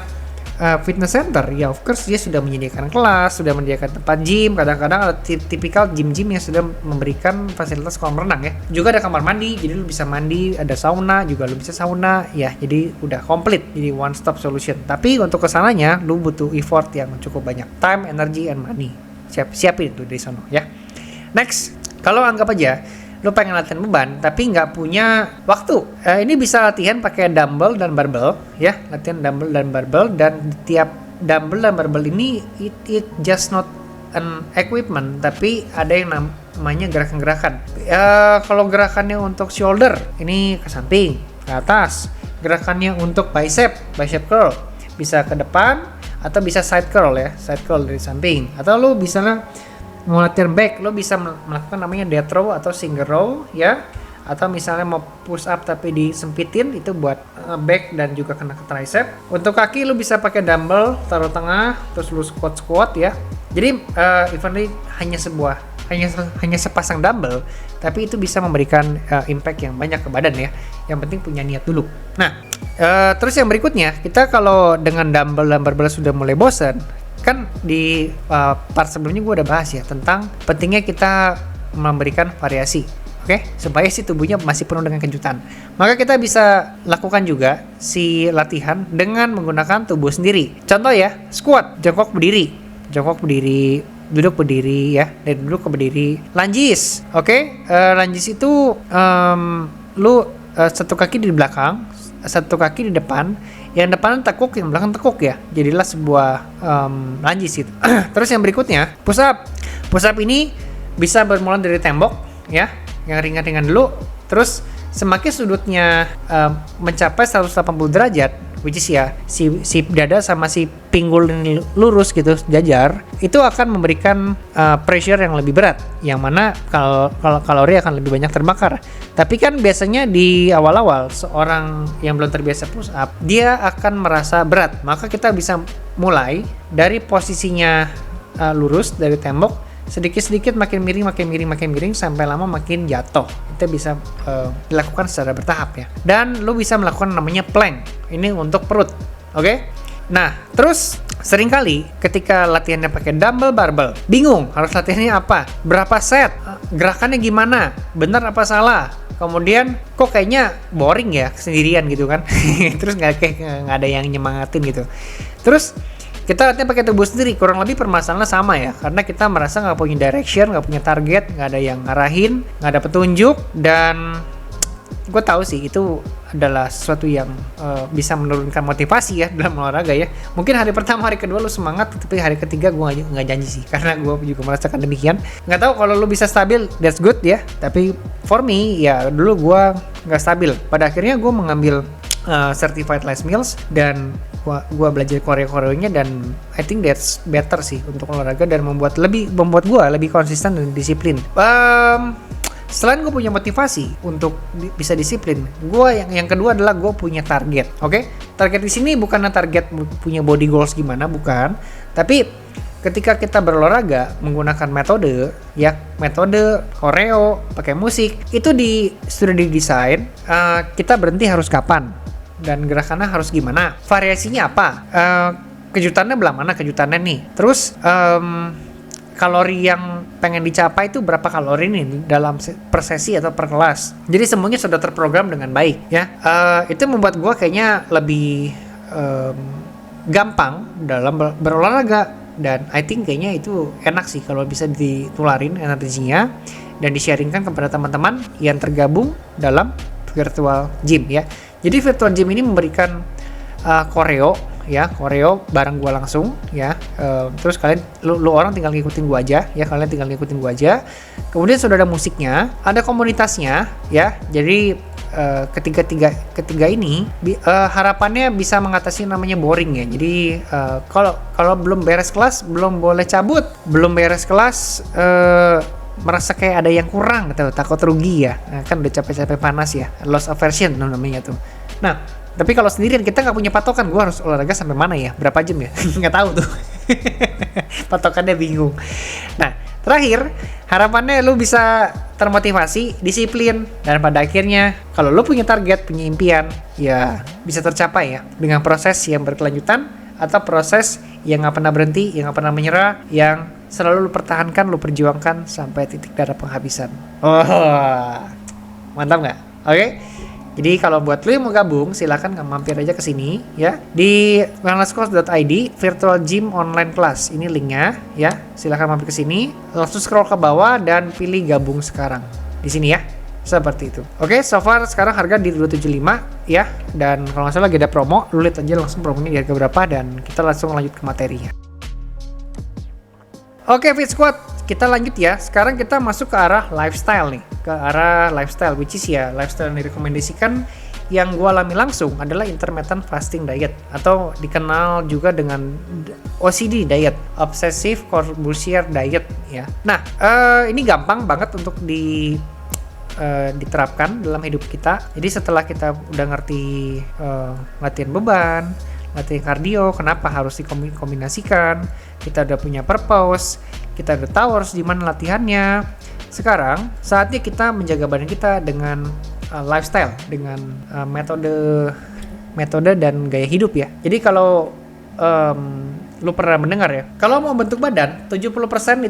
fitness center ya of course dia sudah menyediakan kelas, sudah menyediakan tempat gym. Kadang-kadang ada tipikal gym-gym yang sudah memberikan fasilitas kolam renang ya. Juga ada kamar mandi, jadi lu bisa mandi, ada sauna, juga lu bisa sauna ya. Jadi udah komplit, jadi one stop solution. Tapi untuk kesananya lu butuh effort yang cukup banyak, time, energy, and money. Siapin itu dari sono ya. Next, kalau anggap aja lu pengen latihan beban tapi nggak punya waktu, ini bisa latihan pakai dumbbell dan barbell ya. Latihan dumbbell dan barbell, dan tiap dumbbell dan barbell ini it just not an equipment, tapi ada yang namanya gerakan-gerakan. Kalau gerakannya untuk shoulder ini ke samping, ke atas. Gerakannya untuk bicep curl bisa ke depan atau bisa side curl ya, side curl dari samping. Atau lu bisa mau latihan back, lo bisa melakukan namanya death row atau single row ya. Atau misalnya mau push up tapi disempitin, itu buat back dan juga kena ke tricep. Untuk kaki lo bisa pakai dumbbell taruh tengah, terus lo squat ya. Jadi even hanya sepasang dumbbell, tapi itu bisa memberikan impact yang banyak ke badan ya. Yang penting punya niat dulu. Nah, terus yang berikutnya, kita kalau dengan dumbbell dan barbell sudah mulai bosan, kan di part sebelumnya gue udah bahas ya tentang pentingnya kita memberikan variasi, oke? Supaya si tubuhnya masih penuh dengan kejutan. Maka kita bisa lakukan juga si latihan dengan menggunakan tubuh sendiri. Contoh ya, squat, jongkok berdiri, duduk berdiri ya, dari duduk ke berdiri. Lunges, oke? Lunges itu lu satu kaki di belakang, satu kaki di depan, yang depan tekuk, yang belakang tekuk ya. Jadilah sebuah lunges itu. Terus yang berikutnya, push up. Push up ini bisa bermula dari tembok ya, yang ringan-ringan dulu. Terus semakin sudutnya mencapai 180 derajat, which is ya si dada sama si pinggul ini lurus gitu, sejajar, itu akan memberikan pressure yang lebih berat, yang mana kalau kalori akan lebih banyak terbakar. Tapi kan biasanya di awal-awal seorang yang belum terbiasa push up, dia akan merasa berat. Maka kita bisa mulai dari posisinya lurus dari tembok, sedikit-sedikit makin miring sampai lama makin jatuh. Itu bisa dilakukan secara bertahap ya. Dan lu bisa melakukan namanya plank. Ini untuk perut. Oke? Nah, terus seringkali ketika latihannya pakai dumbbell barbell, bingung harus latihannya apa, berapa set, gerakannya gimana, benar apa salah. Kemudian kok kayaknya boring ya sendirian gitu kan. Terus nggak ada yang nyemangatin gitu. Terus kita latihan pakai tubuh sendiri, kurang lebih permasalahannya sama ya, karena kita merasa nggak punya direction, nggak punya target, nggak ada yang ngarahin, nggak ada petunjuk. Dan gue tahu sih itu adalah sesuatu yang bisa menurunkan motivasi ya dalam olahraga ya. Mungkin hari pertama, hari kedua lu semangat, tapi hari ketiga gue nggak janji sih, karena gue juga merasakan demikian. Nggak tahu kalau lu bisa stabil, that's good ya. Tapi for me ya dulu gue nggak stabil. Pada akhirnya gue mengambil certified Les Mills dan gua belajar koreonya, dan I think that's better sih untuk olahraga dan membuat gua lebih konsisten dan disiplin. Selain gue punya motivasi untuk bisa disiplin, yang kedua adalah gue punya target. Oke? Target di sini bukan target punya body goals gimana, bukan. Tapi ketika kita berolahraga menggunakan metode koreo, pakai musik, itu sudah didesain kita berhenti harus kapan dan gerakannya harus gimana, variasinya apa, kejutannya belah mana kejutannya nih, terus kalori yang pengen dicapai itu berapa kalori nih dalam per sesi atau per kelas. Jadi semuanya sudah terprogram dengan baik ya. Itu membuat gue kayaknya lebih gampang dalam berolahraga, dan I think kayaknya itu enak sih kalau bisa ditularin energinya dan di-sharingkan kepada teman-teman yang tergabung dalam virtual gym ya. Jadi virtual gym ini memberikan koreo bareng gua langsung ya. Terus kalian lu orang tinggal ngikutin gua aja ya, kemudian sudah ada musiknya, ada komunitasnya ya. Jadi ketiga ini harapannya bisa mengatasi namanya boring ya. Jadi kalau belum beres kelas belum boleh cabut, belum beres kelas merasa kayak ada yang kurang gitu, takut rugi ya. Kan udah capek-capek panas ya, loss aversion namanya tuh. Nah, tapi kalau sendirian kita nggak punya patokan, gue harus olahraga sampai mana ya, berapa jam ya, nggak tahu tuh. Patokannya bingung. Nah, terakhir harapannya lu bisa termotivasi, disiplin, dan pada akhirnya kalau lu punya target, punya impian, ya bisa tercapai ya dengan proses yang berkelanjutan atau proses yang nggak pernah berhenti, yang nggak pernah menyerah, yang selalu lu pertahankan, lu perjuangkan sampai titik darah penghabisan. Oh, mantap nggak? Oke. Jadi kalau buat lu yang mau gabung, silakan mampir aja ke sini ya di wellnesscoach.id virtual gym online class. Ini linknya ya. Silakan mampir ke sini, langsung scroll ke bawah dan pilih gabung sekarang. Di sini ya. Seperti itu. Oke, so far sekarang harga di 275 ya. Dan kalau nggak salah lagi ada promo, lu lihat aja langsung promonya di harga berapa dan kita langsung lanjut ke materinya. Oke, Fit Squad, kita lanjut ya. Sekarang kita masuk ke arah lifestyle nih. Ke arah lifestyle, which is ya lifestyle yang direkomendasikan yang gue alami langsung adalah intermittent fasting diet, atau dikenal juga dengan OCD diet, obsessive compulsive diet ya. Nah, ini gampang banget untuk diterapkan dalam hidup kita. Jadi setelah kita udah ngerti latihan beban, latihan kardio, kenapa harus dikombinasikan, kita udah punya purpose, kita udah tahu harus di mana latihannya. Sekarang saatnya kita menjaga badan kita dengan lifestyle, dengan metode dan gaya hidup ya. Jadi kalau lu pernah mendengar ya, kalau mau bentuk badan 70%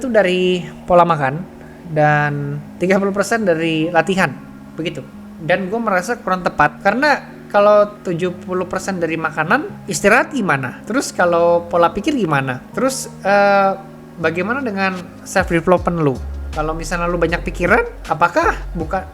itu dari pola makan dan 30% dari latihan, begitu. Dan gue merasa kurang tepat karena kalau 70% dari makanan, istirahat gimana? Terus kalau pola pikir gimana? Terus bagaimana dengan self development lu? Kalau misalnya lu banyak pikiran, apakah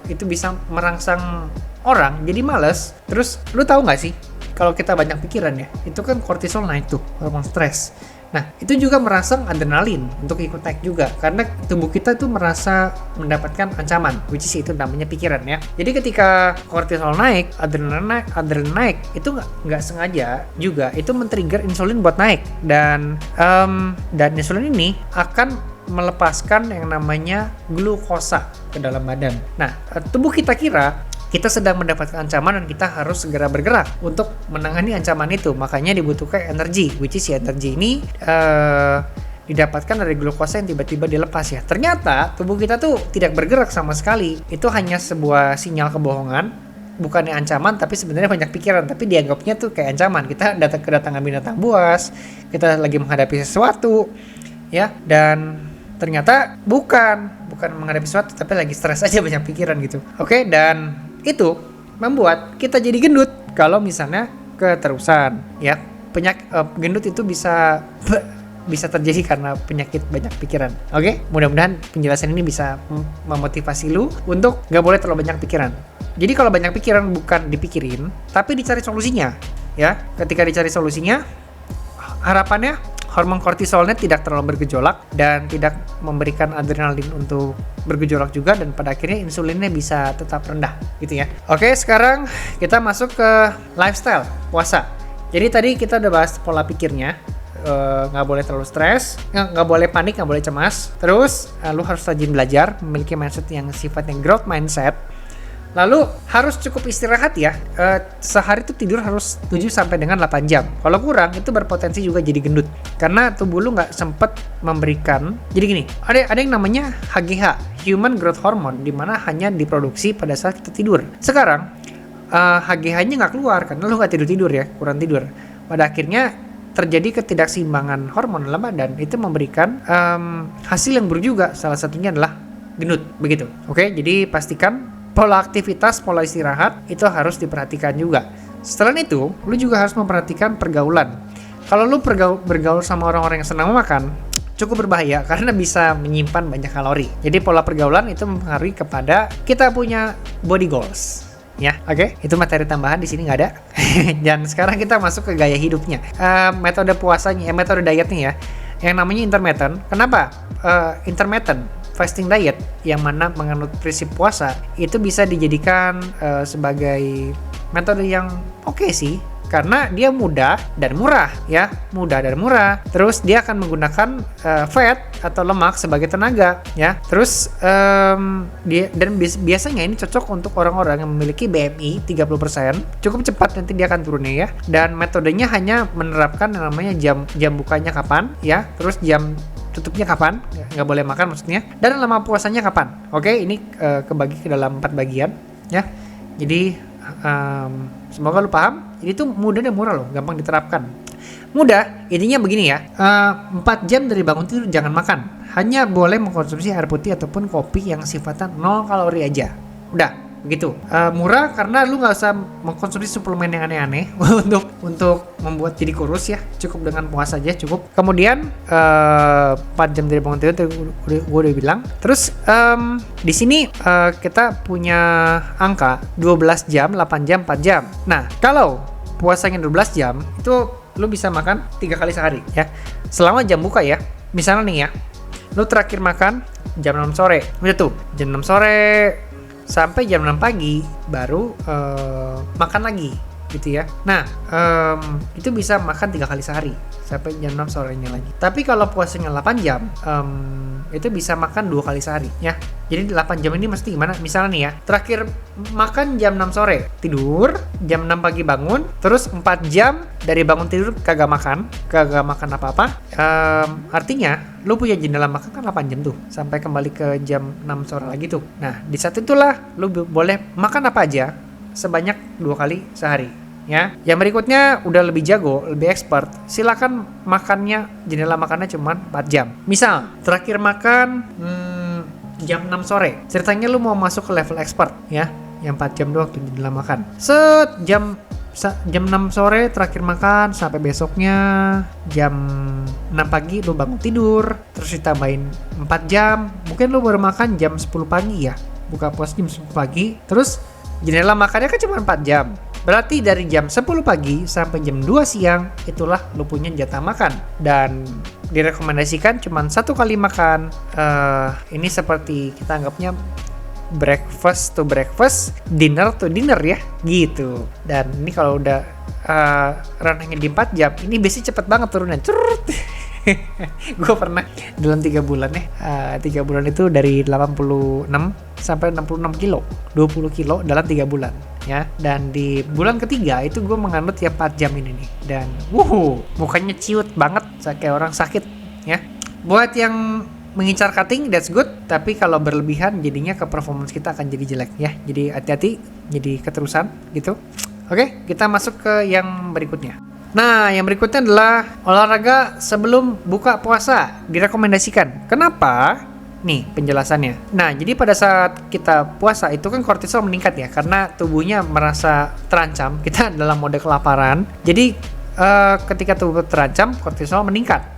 itu bisa merangsang orang jadi malas? Terus lu tahu nggak sih, kalau kita banyak pikiran ya, itu kan kortisol naik tuh, hormon stres. Nah, itu juga merangsang adrenalin untuk ikut naik juga, karena tubuh kita itu merasa mendapatkan ancaman, which is itu namanya pikiran ya. Jadi ketika kortisol naik, adrenalin naik, itu nggak sengaja juga itu men-trigger insulin buat naik, dan insulin ini akan melepaskan yang namanya glukosa ke dalam badan. Nah, tubuh kita kira kita sedang mendapatkan ancaman dan kita harus segera bergerak untuk menangani ancaman itu. Makanya dibutuhkan energi, which is energi ini didapatkan dari glukosa yang tiba-tiba dilepas ya. Ternyata tubuh kita tuh tidak bergerak sama sekali. Itu hanya sebuah sinyal kebohongan, bukannya ancaman, tapi sebenarnya banyak pikiran. Tapi dianggapnya tuh kayak ancaman. Kita kedatangan binatang buas, kita lagi menghadapi sesuatu, ya. Dan ternyata bukan menghadapi sesuatu, tapi lagi stres aja, banyak pikiran gitu. Oke, dan itu membuat kita jadi gendut kalau misalnya keterusan, ya. Gendut itu bisa terjadi karena penyakit banyak pikiran. Oke, mudah-mudahan penjelasan ini bisa memotivasi lu untuk gak boleh terlalu banyak pikiran. Jadi kalau banyak pikiran bukan dipikirin, tapi dicari solusinya, ya. Ketika dicari solusinya, harapannya hormon kortisolnya tidak terlalu bergejolak dan tidak memberikan adrenalin untuk bergejolak juga, dan pada akhirnya insulinnya bisa tetap rendah gitu ya. Oke, sekarang kita masuk ke lifestyle puasa. Jadi tadi kita udah bahas pola pikirnya. Nggak boleh terlalu stres, nggak boleh panik, nggak boleh cemas. Terus lu harus rajin belajar, memiliki mindset yang sifatnya growth mindset. Lalu harus cukup istirahat ya. Sehari itu tidur harus 7 sampai dengan 8 jam. Kalau kurang itu berpotensi juga jadi gendut. Karena tubuh lu nggak sempet memberikan. Jadi gini, ada yang namanya HGH, Human Growth Hormone, di mana hanya diproduksi pada saat kita tidur. Sekarang HGH-nya nggak keluar karena lu nggak tidur ya, kurang tidur. Pada akhirnya terjadi ketidakseimbangan hormon dalam badan, itu memberikan hasil yang buruk juga. Salah satunya adalah gendut, begitu. Oke, jadi pastikan pola aktivitas, pola istirahat itu harus diperhatikan juga. Setelah itu, lu juga harus memperhatikan pergaulan. Kalau lu bergaul sama orang-orang yang senang makan, cukup berbahaya karena bisa menyimpan banyak kalori. Jadi pola pergaulan itu mempengaruhi kepada kita punya body goals. Ya, oke. Itu materi tambahan, di sini nggak ada. Dan sekarang kita masuk ke gaya hidupnya. Metode puasanya, metode dietnya ya. Yang namanya intermittent. Kenapa? Intermittent fasting diet yang mana menganut prinsip puasa itu bisa dijadikan sebagai metode yang oke sih. Karena dia mudah dan murah ya, Terus dia akan menggunakan fat atau lemak sebagai tenaga ya. Terus biasanya ini cocok untuk orang-orang yang memiliki BMI 30%. Cukup cepat nanti dia akan turunnya ya. Dan metodenya hanya menerapkan yang namanya jam bukanya kapan ya. Terus jam tutupnya kapan, nggak boleh makan maksudnya. Dan lama puasanya kapan. Oke, ini kebagi ke dalam 4 bagian ya. Jadi semoga lu paham. Jadi itu mudah dan murah loh, gampang diterapkan. Mudah, intinya begini ya. 4 jam dari bangun tidur jangan makan. Hanya boleh mengkonsumsi air putih ataupun kopi yang sifatnya 0 kalori aja. Udah, begitu. Murah karena lu nggak usah mengkonsumsi suplemen yang aneh-aneh untuk membuat jadi kurus ya. Cukup dengan puasa aja cukup. Kemudian 4 jam dari bangun tidur gue udah bilang. Terus di sini kita punya angka 12 jam, 8 jam, 4 jam. Nah, kalau puasanya 12 jam itu lu bisa makan 3 kali sehari ya. Selama jam buka ya. Misalnya nih ya, lu terakhir makan jam 6 sore. Udah tuh, jam 6 sore sampai jam 6 pagi baru makan lagi gitu ya. Nah, itu bisa makan 3 kali sehari sampai jam 6 sorenya lagi. Tapi kalau puasanya 8 jam, itu bisa makan 2 kali sehari ya. Jadi 8 jam ini mesti gimana? Misalnya nih ya, terakhir makan jam 6 sore, tidur, jam 6 pagi bangun, terus 4 jam dari bangun tidur kagak makan apa-apa. Artinya lu punya jendela makan kan 8 jam tuh, sampai kembali ke jam 6 sore lagi tuh. Nah, di saat itulah lu boleh makan apa aja sebanyak 2 kali sehari ya. Yang berikutnya udah lebih jago, lebih expert, silakan makannya, jendela makannya cuma 4 jam. Misal terakhir makan jam 6 sore, ceritanya lu mau masuk ke level expert ya, yang 4 jam doang tuh jendela makan. Jam 6 sore terakhir makan sampai besoknya jam 6 pagi lu bangun tidur, terus ditambahin 4 jam, mungkin lu baru makan jam 10 pagi ya, buka puasa jam 10 pagi, terus jendela makannya kan cuma 4 jam. Berarti dari jam 10 pagi sampai jam 2 siang itulah lu punya jatah makan. Dan direkomendasikan cuma 1 kali makan. Ini seperti kita anggapnya breakfast to breakfast, dinner to dinner ya, gitu. Dan ini kalau udah ranahnya di 4 jam, ini biasanya cepet banget turunnya. Gue pernah dalam 3 bulan ya, 3 bulan itu dari 86 sampai 66 kilo, 20 kilo dalam 3 bulan ya. Dan di bulan ketiga itu gue menganut ya 4 jam ini nih. Dan mukanya ciut banget kayak orang sakit ya. Buat yang mengincar cutting, that's good. Tapi kalau berlebihan, jadinya ke performance kita akan jadi jelek ya. Jadi hati-hati, jadi keterusan gitu. Oke, kita masuk ke yang berikutnya. Nah, yang berikutnya adalah olahraga sebelum buka puasa. Direkomendasikan. Kenapa? Nih penjelasannya. Nah, jadi pada saat kita puasa itu kan kortisol meningkat ya, karena tubuhnya merasa terancam. Kita dalam mode kelaparan. Jadi ketika tubuh terancam, kortisol meningkat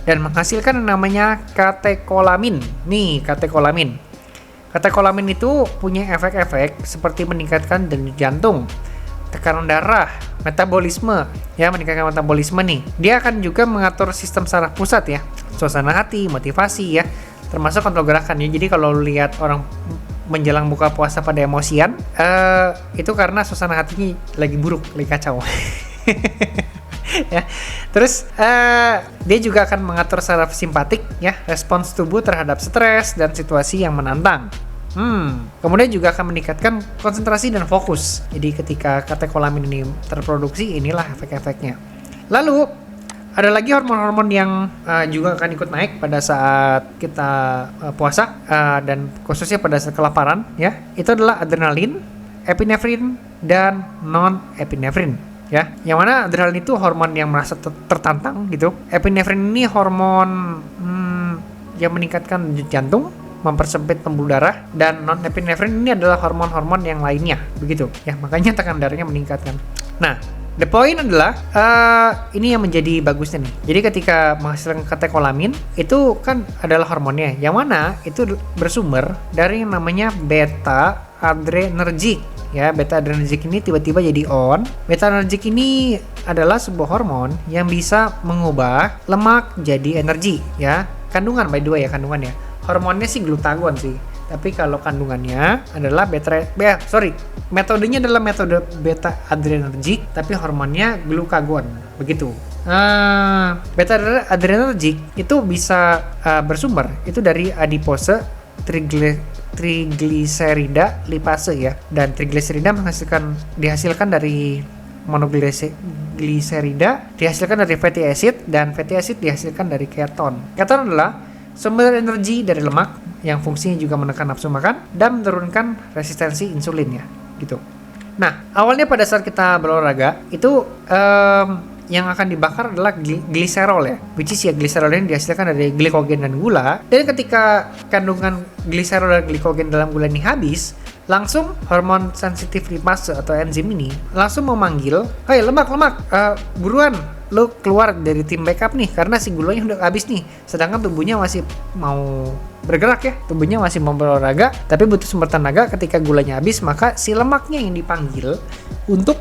dan menghasilkan yang namanya katekolamin. Nih, katekolamin. Katekolamin itu punya efek-efek seperti meningkatkan denyut jantung, tekanan darah, metabolisme. Ya, meningkatkan metabolisme nih. Dia akan juga mengatur sistem saraf pusat ya, suasana hati, motivasi ya, termasuk kontrol gerakan ya. Jadi kalau lihat orang menjelang buka puasa pada emosian, itu karena suasana hatinya lagi buruk, lagi kacau. Ya. Terus dia juga akan mengatur saraf simpatik ya, respons tubuh terhadap stres dan situasi yang menantang. Kemudian juga akan meningkatkan konsentrasi dan fokus. Jadi ketika katekolamin ini terproduksi, inilah efek-efeknya. Lalu ada lagi hormon-hormon yang juga akan ikut naik pada saat kita puasa dan khususnya pada saat kelaparan ya. Itu adalah adrenalin, epinefrin, dan non-epinefrin ya. Yang mana adrenalin itu hormon yang merasa tertantang gitu. Epinefrin ini hormon yang meningkatkan denyut jantung, mempersempit pembuluh darah, dan non-epinefrin ini adalah hormon-hormon yang lainnya begitu ya. Makanya tekanan darahnya meningkatkan. Nah, the point adalah ini yang menjadi bagusnya nih. Jadi ketika menghasilkan katekolamin itu kan adalah hormonnya, yang mana itu bersumber dari yang namanya beta adrenergic. Ya, beta adrenergic ini tiba-tiba jadi on. Beta adrenergic ini adalah sebuah hormon yang bisa mengubah lemak jadi energi. Ya, kandungan by the way ya, kandungannya. Hormonnya sih glutagon sih. Tapi kalau kandungannya adalah metodenya adalah metode beta adrenergic, tapi hormonnya glukagon, begitu. Beta adrenergic itu bisa bersumber itu dari adipose, trigliserida, lipase ya. Dan trigliserida dihasilkan dari monogliserida, dihasilkan dari fatty acid, dan fatty acid dihasilkan dari keton. Keton adalah sumber energi dari lemak yang fungsinya juga menekan nafsu makan dan menurunkan resistensi insulin ya, gitu. Nah, awalnya pada saat kita berolahraga itu yang akan dibakar adalah gliserol ya, which is ya gliserol ini dihasilkan dari glikogen dan gula. Dan ketika kandungan gliserol dan glikogen dalam gula ini habis, langsung hormon sensitif lipase atau enzim ini langsung memanggil, "Hei lemak, buruan lo keluar dari tim backup nih, karena si gulanya udah habis nih." Sedangkan tubuhnya masih mau bergerak ya, tubuhnya masih mau berolahraga, tapi butuh sumber tenaga. Ketika gulanya habis, maka si lemaknya yang dipanggil untuk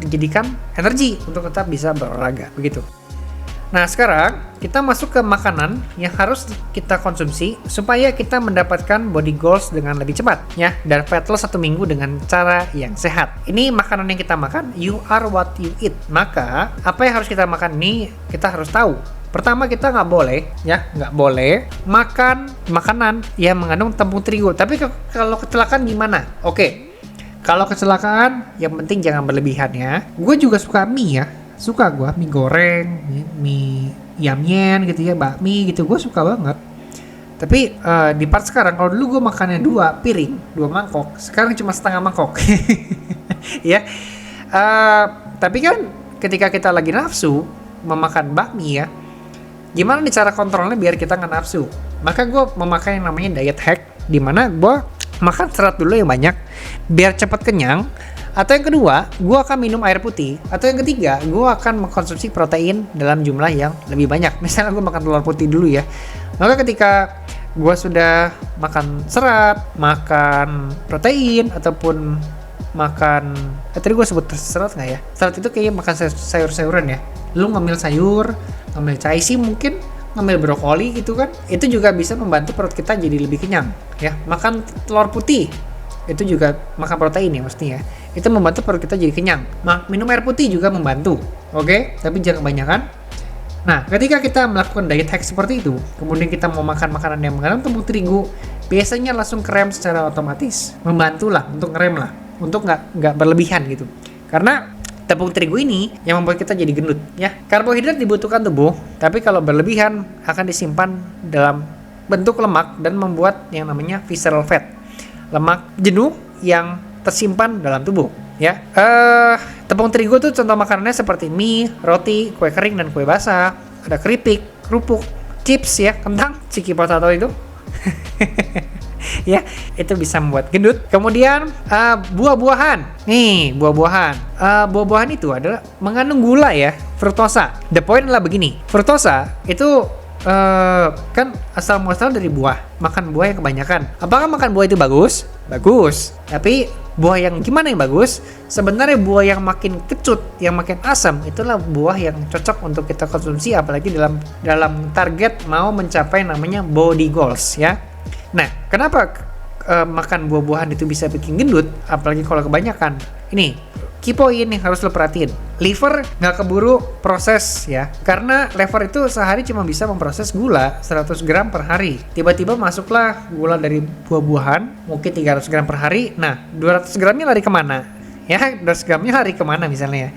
dijadikan energi untuk tetap bisa berolahraga, begitu. Nah, sekarang kita masuk ke makanan yang harus kita konsumsi supaya kita mendapatkan body goals dengan lebih cepat ya, dan fat loss 1 minggu dengan cara yang sehat. Ini makanan yang kita makan, you are what you eat. Maka apa yang harus kita makan ini kita harus tahu. Pertama, kita nggak boleh makan makanan yang mengandung tepung terigu. Tapi kalau kecelakaan gimana? Oke, kalau kecelakaan yang penting jangan berlebihan ya. Gue juga suka mie ya. Suka gue mie goreng, mie yamyen gitu ya, bakmi gitu, gue suka banget. Tapi di part sekarang, kalau dulu gue makannya 2 piring, 2 mangkok, sekarang cuma setengah mangkok. Ya, tapi kan ketika kita lagi nafsu memakan bakmi ya, gimana nih cara kontrolnya biar kita nggak nafsu? Maka gue memakai yang namanya diet hack, dimana gue makan serat dulu yang banyak biar cepat kenyang. Atau yang kedua, gue akan minum air putih. Atau yang ketiga, gue akan mengkonsumsi protein dalam jumlah yang lebih banyak. Misalnya gue makan telur putih dulu ya. Maka ketika gue sudah makan serat, makan protein, ataupun makan tadi gue sebut serat nggak ya? Serat itu kayaknya makan sayur-sayuran ya. Lu ngambil sayur, ngambil caisi mungkin, ngambil brokoli gitu kan. Itu juga bisa membantu perut kita jadi lebih kenyang ya. Makan telur putih, itu juga makan protein ya mestinya. Itu membantu perut kita jadi kenyang. Minum air putih juga membantu, oke? Tapi jangan kebanyakan. Nah, ketika kita melakukan diet hack seperti itu, kemudian kita mau makan makanan yang mengandung tepung terigu, biasanya langsung ngerem secara otomatis. Membantu lah untuk ngerem lah, untuk nggak berlebihan gitu. Karena tepung terigu ini yang membuat kita jadi gendut ya. Karbohidrat dibutuhkan tubuh, tapi kalau berlebihan akan disimpan dalam bentuk lemak dan membuat yang namanya visceral fat, lemak jenuh yang tersimpan dalam tubuh ya. Tepung terigu tuh contoh makanannya seperti mie, roti, kue kering dan kue basah, ada keripik, kerupuk, chips ya, kentang, sticky potato itu. Ya, itu bisa membuat gendut. Kemudian buah-buahan. Nih, buah-buahan. Buah-buahan itu adalah mengandung gula ya, fruktosa. The point adalah begini. Fruktosa itu kan asal muasal dari buah. Makan buah yang kebanyakan. Apakah makan buah itu bagus? Bagus. Tapi buah yang gimana yang bagus? Sebenarnya buah yang makin kecut, yang makin asam, itulah buah yang cocok untuk kita konsumsi, apalagi dalam target mau mencapai namanya body goals ya. Nah, kenapa makan buah-buahan itu bisa bikin gendut, apalagi kalau kebanyakan? Ini key point yang harus lo perhatiin. Liver nggak keburu proses ya, karena liver itu sehari cuma bisa memproses gula 100 gram per hari. Tiba-tiba masuklah gula dari buah-buahan, mungkin 300 gram per hari. Nah, 200 gramnya lari kemana? Ya, 200 gramnya lari kemana misalnya ya?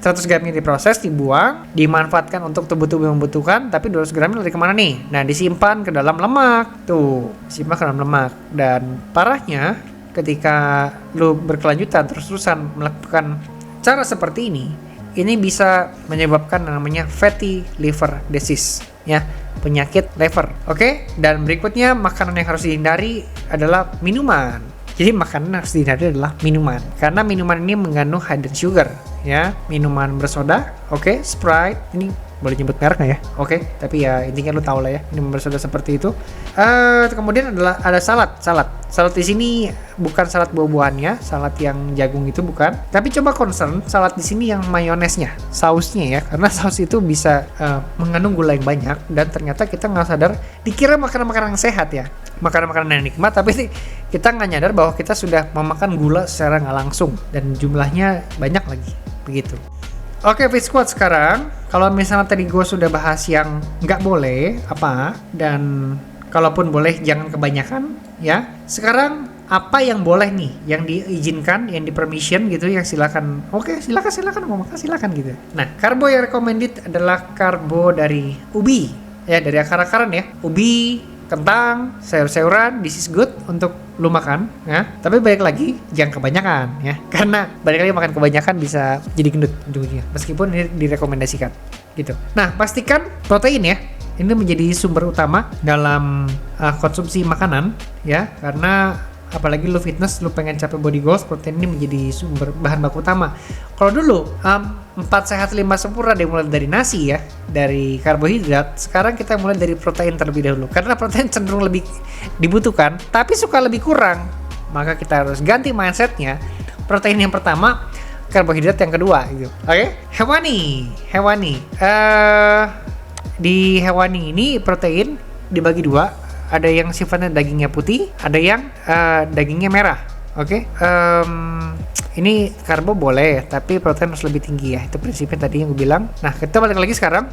100 gramnya diproses, dibuang, dimanfaatkan untuk tubuh-tubuh yang membutuhkan, tapi 200 gramnya lari kemana nih? Nah, disimpan ke dalam lemak. Tuh, simpan ke dalam lemak. Dan parahnya, ketika lu berkelanjutan terus-terusan melakukan cara seperti ini bisa menyebabkan namanya fatty liver disease ya, penyakit liver. Oke? Dan berikutnya makanan yang harus dihindari adalah minuman. Jadi makanan yang harus dihindari adalah minuman, karena minuman ini mengandung hidden sugar ya. Minuman bersoda, oke, Sprite, ini boleh nyebut merek nggak ya? Oke, tapi ya intinya lu tahu lah ya, minuman bersoda seperti itu. Kemudian ada salad di sini bukan salad buah-buahannya, salad yang jagung itu bukan, tapi coba concern salad di sini yang mayonesnya, sausnya ya, karena saus itu bisa mengandung gula yang banyak dan ternyata kita nggak sadar, dikira makanan-makanan yang sehat ya, makanan-makanan yang nikmat, tapi kita nggak nyadar bahwa kita sudah memakan gula secara nggak langsung dan jumlahnya banyak lagi begitu. Oke, Fit Squad, sekarang kalau misalnya tadi gue sudah bahas yang nggak boleh apa, dan kalaupun boleh jangan kebanyakan ya. Sekarang apa yang boleh nih, yang diizinkan, yang di-permission gitu, yang silakan. Oke, silakan mau makan silakan gitu. Nah, karbo yang recommended adalah karbo dari ubi ya, dari akar-akaran ya. Ubi, kentang, sayur-sayuran, this is good untuk lu makan ya. Tapi balik lagi jangan kebanyakan ya, karena balik lagi makan kebanyakan bisa jadi gendut ujung-ujungnya, meskipun ini direkomendasikan gitu. Nah, pastikan protein ya, ini menjadi sumber utama dalam konsumsi makanan ya, karena apalagi lu fitness, lu pengen capai body goals, protein ini menjadi sumber bahan baku utama. Kalau dulu 4 sehat 5 sempurna dimulai dari nasi ya, dari karbohidrat, sekarang kita mulai dari protein terlebih dahulu, karena protein cenderung lebih dibutuhkan tapi suka lebih kurang, maka kita harus ganti mindsetnya. Protein yang pertama, karbohidrat yang kedua gitu. Oke? Hewani di hewani ini protein dibagi dua. Ada yang sifatnya dagingnya putih, ada yang dagingnya merah. Oke? Ini karbo boleh, tapi protein harus lebih tinggi ya. Itu prinsipnya tadi yang gue bilang. Nah, kita balik lagi sekarang.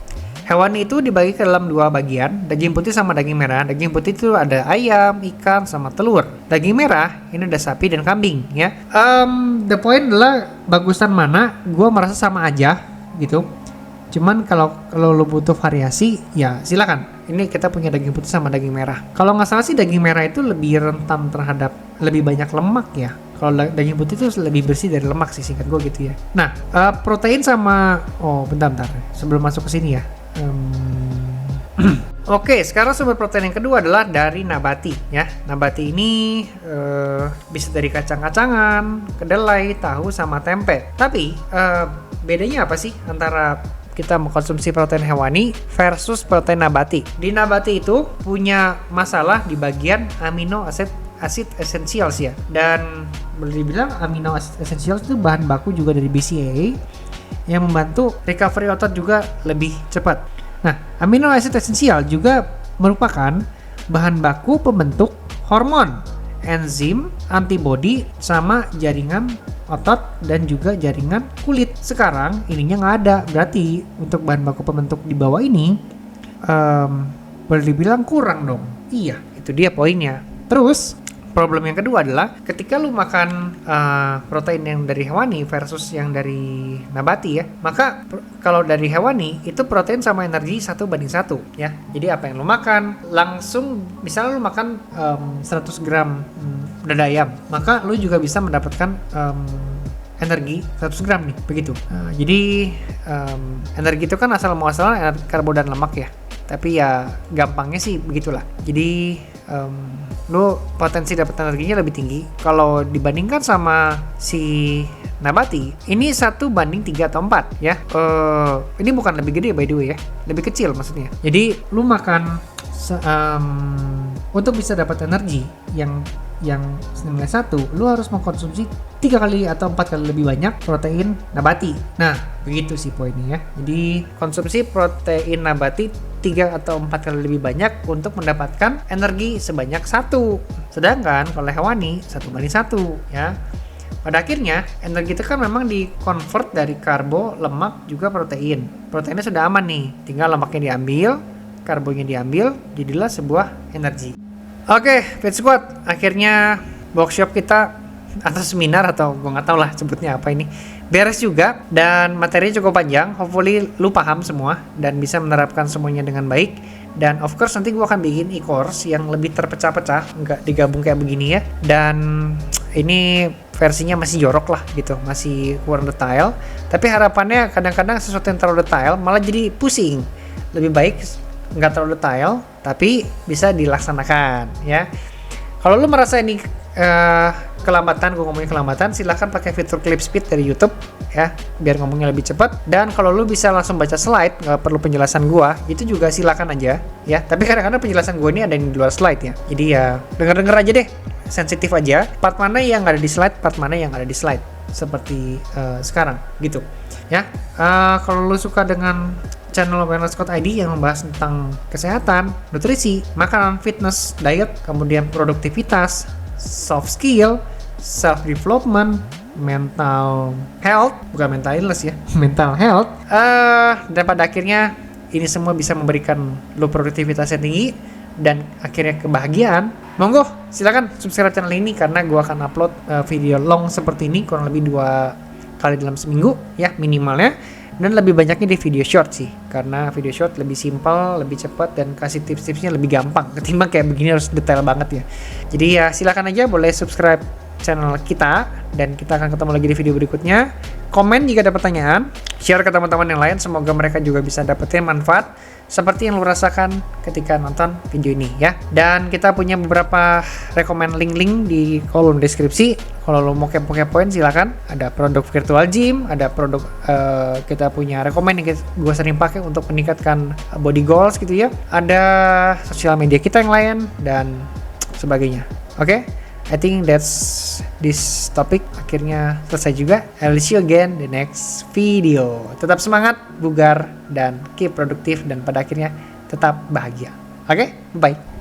Hewani itu dibagi ke dalam 2 bagian, daging putih sama daging merah. Daging putih itu ada ayam, ikan, sama telur. Daging merah ini ada sapi dan kambing ya. The point adalah bagusan mana? Gue merasa sama aja gitu. Cuman kalau lo butuh variasi ya silakan. Ini kita punya daging putih sama daging merah. Kalau nggak salah sih daging merah itu lebih rentan terhadap lebih banyak lemak ya. Kalau daging putih itu lebih bersih dari lemak sih, singkat gue gitu ya. Nah, protein sama bentar sebelum masuk ke sini ya. Oke, sekarang sumber protein yang kedua adalah dari nabati ya. Nabati ini bisa dari kacang-kacangan, kedelai, tahu, sama tempe. Tapi bedanya apa sih antara kita mengkonsumsi protein hewani versus protein nabati? Di nabati itu punya masalah di bagian amino acid essentials ya, dan boleh dibilang amino acid essentials itu bahan baku juga dari BCAA yang membantu recovery otot juga lebih cepat. Nah, amino acid essential juga merupakan bahan baku pembentuk hormon, enzim, antibodi, sama jaringan otot dan juga jaringan kulit. Sekarang ininya nggak ada, berarti untuk bahan baku pembentuk di bawah ini boleh dibilang kurang dong. Iya, itu dia poinnya. Terus problem yang kedua adalah ketika lu makan protein yang dari hewani versus yang dari nabati ya, maka kalau dari hewani itu protein sama energi 1:1 ya. Jadi apa yang lu makan langsung, misalnya lu makan 100 gram dada ayam, maka lu juga bisa mendapatkan energi 100 gram nih, begitu. Jadi energi itu kan asal muasalnya karbo dan lemak ya, tapi ya gampangnya sih begitulah. Jadi lu potensi dapat energinya lebih tinggi kalau dibandingkan sama si nabati. Ini 1:3 atau 4 ya. Ini bukan lebih gede by the way ya, lebih kecil maksudnya. Jadi lu makan untuk bisa dapat energi yang nilai 1, lu harus mengkonsumsi 3 kali atau 4 kali lebih banyak protein nabati. Nah, begitu sih poinnya ya. Jadi konsumsi protein nabati 3 atau 4 kali lebih banyak untuk mendapatkan energi sebanyak 1. Sedangkan kalau hewani 1:1 ya. Pada akhirnya energi itu kan memang di-convert dari karbo, lemak, juga protein. Proteinnya sudah aman nih, tinggal lemaknya diambil, karbonya diambil, jadilah sebuah energi. Oke, Fit Squad, akhirnya workshop kita atau seminar atau gue nggak tahu lah sebutnya apa ini beres juga, dan materinya cukup panjang. Hopefully lu paham semua dan bisa menerapkan semuanya dengan baik. Dan of course nanti gue akan bikin e-course yang lebih terpecah-pecah, nggak digabung kayak begini ya. Dan ini versinya masih jorok lah gitu, masih kurang detail. Tapi harapannya kadang-kadang sesuatu yang terlalu detail malah jadi pusing. Lebih baik nggak terlalu detail tapi bisa dilaksanakan ya. Kalau lu merasa ini kelambatan, gue ngomongin kelambatan, silahkan pakai fitur clip speed dari YouTube ya, biar ngomongnya lebih cepat. Dan kalau lu bisa langsung baca slide, nggak perlu penjelasan gua, itu juga silakan aja ya. Tapi kadang-kadang penjelasan gua ini ada yang di luar slide ya, jadi ya denger-denger aja deh, sensitif aja, part mana yang ada di slide, part mana yang ada di slide, seperti sekarang gitu ya. Kalau lu suka dengan channel Wellness Code ID yang membahas tentang kesehatan, nutrisi, makanan, fitness, diet, kemudian produktivitas, soft skill, self development, mental health, bukan mental illness ya, mental health, dan pada akhirnya ini semua bisa memberikan lo produktivitas yang tinggi dan akhirnya kebahagiaan. Monggo silakan subscribe channel ini karena gua akan upload video long seperti ini kurang lebih 2 kali dalam seminggu ya minimalnya. Dan lebih banyaknya di video short sih, karena video short lebih simpel, lebih cepat, dan kasih tips-tipsnya lebih gampang ketimbang kayak begini harus detail banget ya. Jadi ya silakan aja boleh subscribe channel kita, dan kita akan ketemu lagi di video berikutnya. Komen jika ada pertanyaan, share ke teman-teman yang lain, semoga mereka juga bisa dapetin manfaat seperti yang lo rasakan ketika nonton video ini ya. Dan kita punya beberapa rekomend link-link di kolom deskripsi. Kalau lo mau kepo-kepoin silakan. Ada produk virtual gym, ada produk kita punya rekomend yang gue sering pakai untuk meningkatkan body goals gitu ya. Ada sosial media kita yang lain dan sebagainya. Oke? I think that's this topic. Akhirnya selesai juga. I'll see you again the next video. Tetap semangat, bugar, dan keep produktif, dan pada akhirnya tetap bahagia. Oke? Bye.